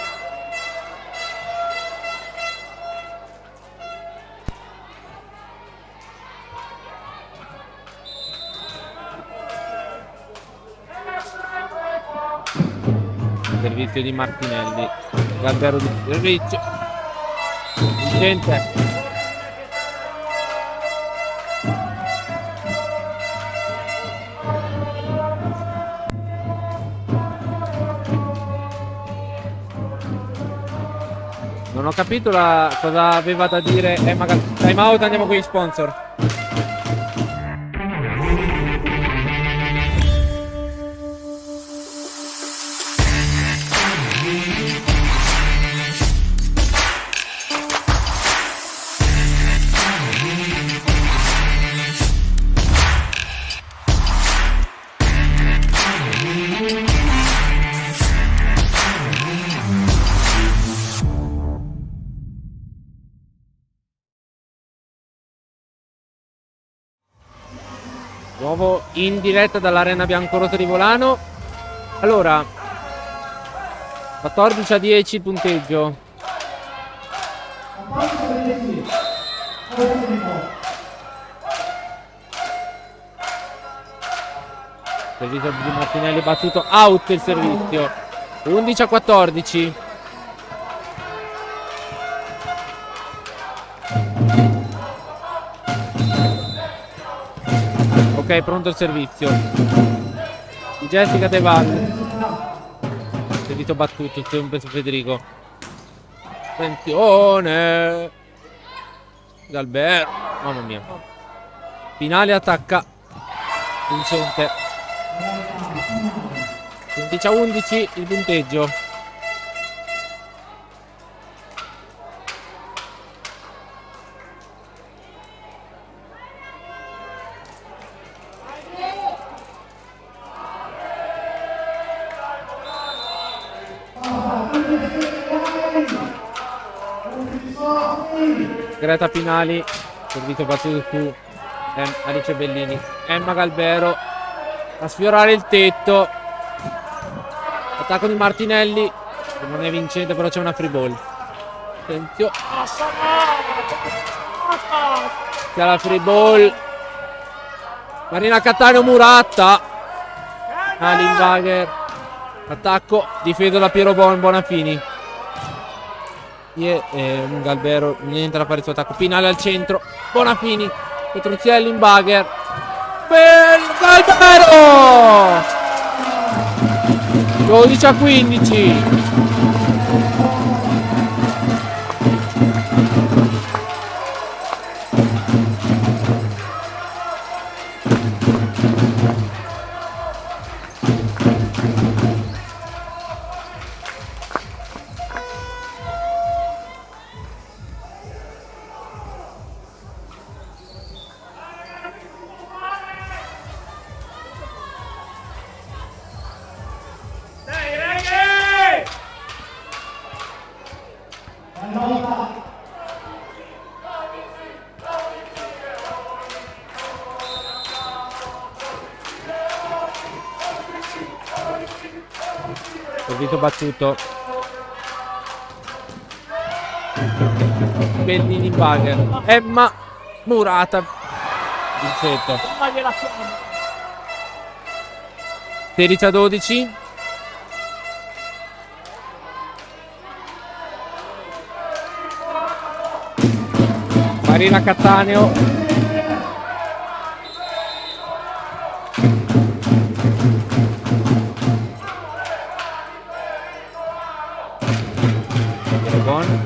Servizio di Martinelli. Galbero di servizio. Vincente. Non ho capito cosa aveva da dire Emma Time out, andiamo con gli sponsor. Nuovo in diretta dall'Arena Biancorossa di Volano. Allora, 14-10 il punteggio. Servizio di Martinelli battuto, out il servizio. 11-14. Ok, pronto il servizio di Jessica De Valle. Servizio battuto, sempre su Federico. Attenzione, Galbero, mamma mia. Pinali attacca vincente. 15-11 il punteggio. Greta Pinali, servizio battuto su Alice Bellini. Emma Galbero a sfiorare il tetto. Attacco di Martinelli, non è vincente, però c'è una free ball. Attenzione, c'è la free ball. Marina Cattaneo, Murata, Alinbager. Attacco difeso da Piero Bonaffini. Un Galbero, niente da fare il suo attacco. Pinale al centro, Bonaffini, Petruzzelli in bagger. Per Galbero 12-15. Servizio battuto. Bellini Bagher. Emma Murata. Vincetto. 16-12. Marina Cattaneo. Buon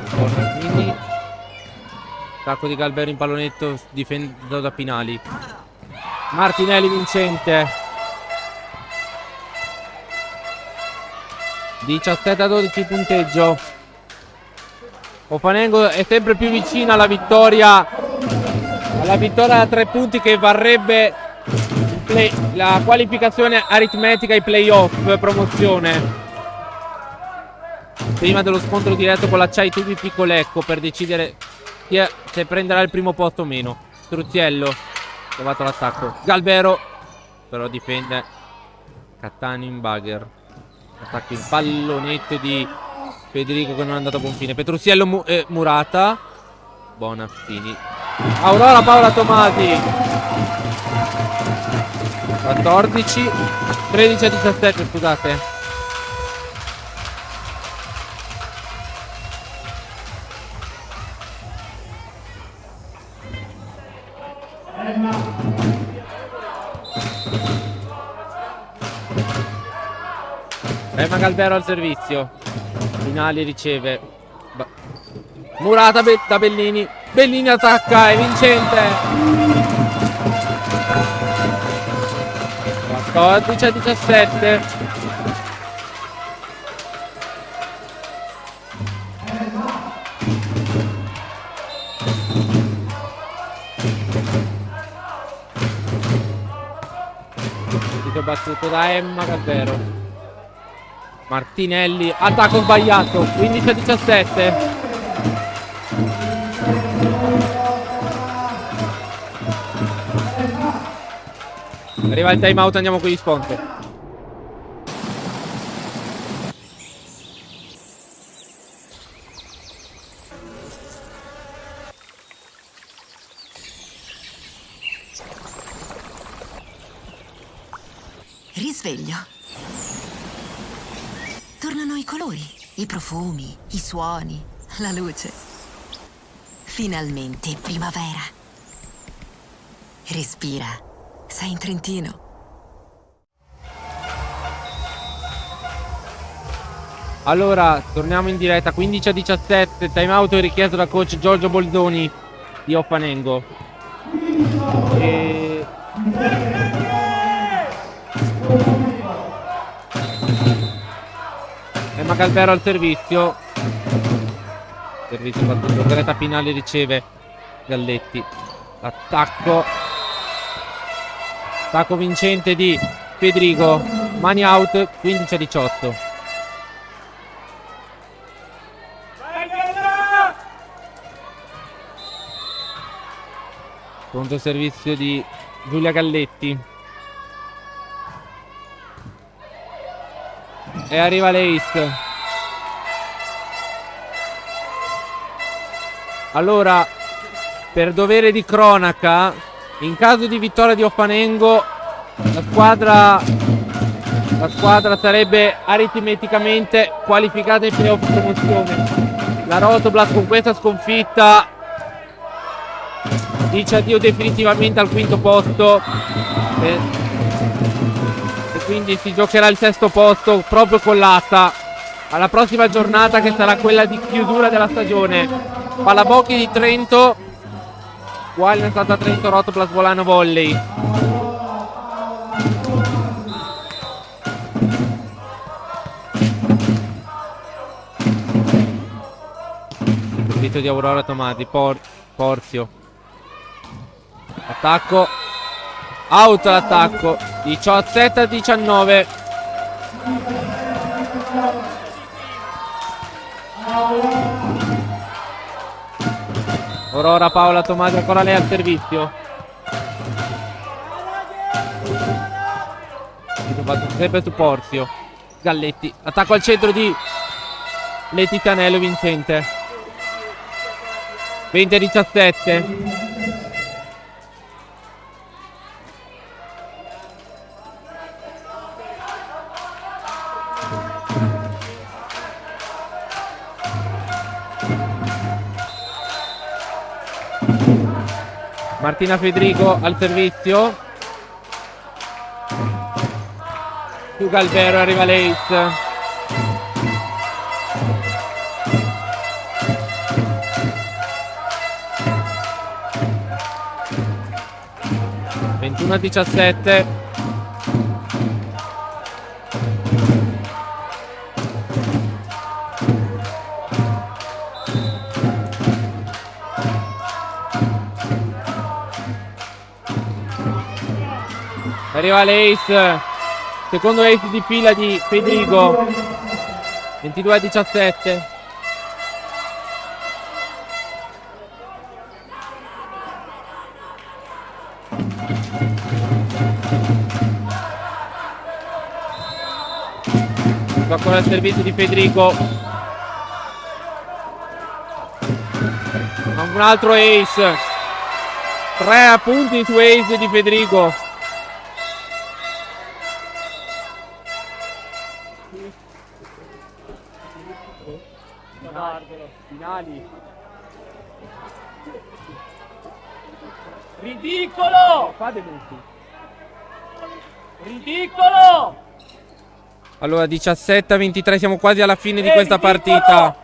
attacco di Galbero in pallonetto difeso da Pinali. Martinelli vincente. 17-12 punteggio. Ofanengo è sempre più vicina alla vittoria da 3 punti che varrebbe la qualificazione aritmetica ai playoff promozione. Prima dello scontro diretto con l'Acciai Tubi Piccolecco per decidere se prenderà il primo posto o meno. Struziello trovato l'attacco. Galbero però difende. Cattaneo in Bagher. Attacco in pallonetto di Federico che non è andato a buon fine. Petrusiello Murata. Bonaffini. Aurora Paola Tomasi. 14 13-17, scusate. Emma Galbero al servizio. Finali riceve. Murata da Bellini. Bellini attacca, è vincente. 14-17. Battuto da Emma Galbero. Martinelli, attacco sbagliato. 15-17. Arriva il time out, andiamo con gli sponsor. Risveglio. Tornano i colori, i profumi, i suoni, la luce. Finalmente primavera. Respira. Sei in Trentino. Allora, torniamo in diretta. 15-17. Time out richiesto da coach Giorgio Boldoni di Ofanengo. Emma Galbero al servizio. Servizio battuto. Greta Pinali riceve. Galletti. Attacco vincente di Federico. Mani out. 15-18. Pronto servizio di Giulia Galletti. E arriva l'Ace. Allora, per dovere di cronaca, in caso di vittoria di Ofanengo, la squadra sarebbe aritmeticamente qualificata in playoff promozione. La Rotoblast con questa sconfitta dice addio definitivamente al quinto posto e quindi si giocherà il sesto posto proprio con l'Atta alla prossima giornata, che sarà quella di chiusura della stagione. Palabocchi di Trento, Wildlands Atta Trento, Rotoblast Volano Volley. Servizio di Aurora Tomasi. Porzio. Attacco. Out l'attacco. 17-19. Aurora Paola Tomasi, ancora lei al servizio. Sempre su Porzio. Galletti. Attacco al centro di Letizia Anello vincente. 20-17. Martina Federico al servizio. Più Galvero, arriva l'Ace. A 17. Arriva l'Ace, secondo Ace di fila di Federico. 22-17. Ancora il servizio di Federico. Un altro ace. 3 punti su ace di Federico. Finali. Ridicolo! Ridicolo! Allora 17-23, siamo quasi alla fine di questa partita.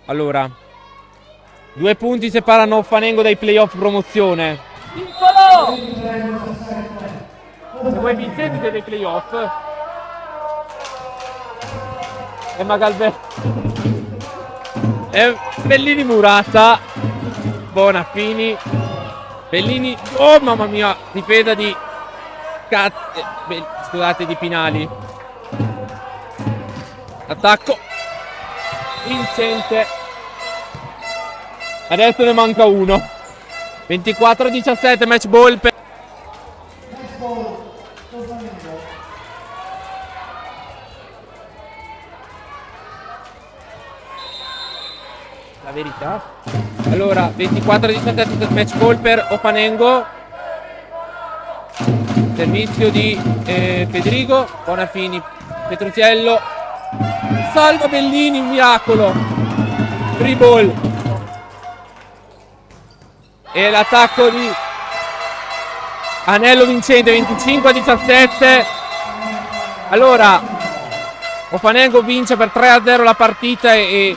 Allora 2 punti separano Fanengo dai playoff promozione. Se voi vincete dei playoff Magalbè e Bellini Murata, Bonafini, Bellini, oh mamma mia, difesa di scusate, di Pinali. Attacco vincente. Adesso ne manca uno. 24-17, match ball per la verità. Allora 24-17 match ball per Ofanengo. Servizio di Federico. Bonafini, Petruziello. Salva Bellini, un miracolo. Free ball. E l'attacco di Anello vincente, 25-17. Allora Ofanengo vince per 3-0 la partita e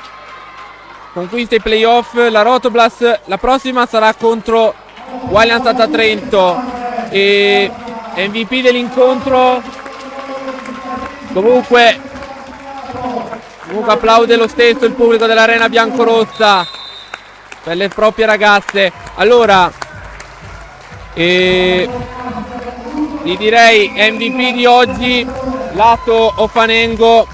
conquista i playoff. La Rotoblas la prossima sarà contro Williams Stata Trento e MVP dell'incontro comunque applaude lo stesso il pubblico dell'Arena Biancorossa per le proprie ragazze. Allora gli direi MVP di oggi lato Ofanengo.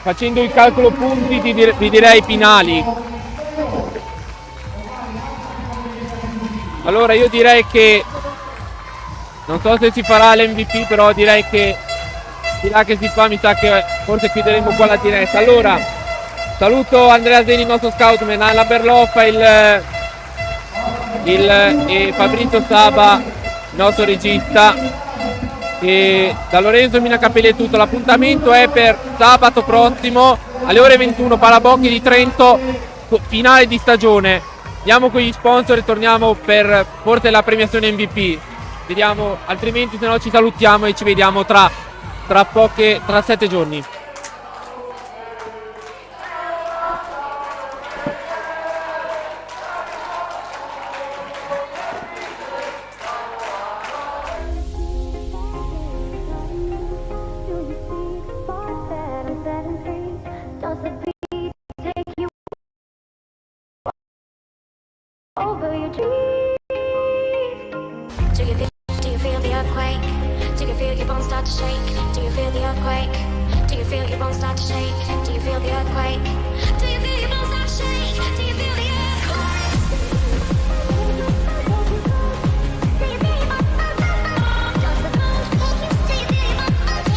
Facendo il calcolo punti vi direi Pinali. Allora io direi che non so se si farà l'MVP, però direi che di là che si fa mi sa che forse chiuderemo qua la diretta. Allora saluto Andrea Zeni, il nostro scoutman, Anna Berloffa e Fabrizio Saba, il nostro regista, e da Lorenzo Minacapelli è tutto. L'appuntamento è per sabato prossimo alle ore 21, Palabocchi di Trento, finale di stagione. Andiamo con gli sponsor e torniamo per forse la premiazione MVP. Vediamo, altrimenti se no ci salutiamo e ci vediamo tra 7 giorni. Over your dreams. Do you feel the earthquake? Do you feel your bones start to shake? Do you feel the earthquake? Do you feel your bones start to shake? Do you feel the earthquake? Do you feel your bones start to shake? Do you feel the earthquake? Do you feel your bones start to shake?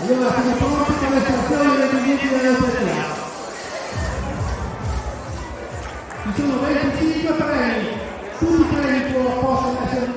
Allora siamo pronti per l'estrazione dei biglietti della lotteria. Ci sono 25 premi, tutti i premi possono essere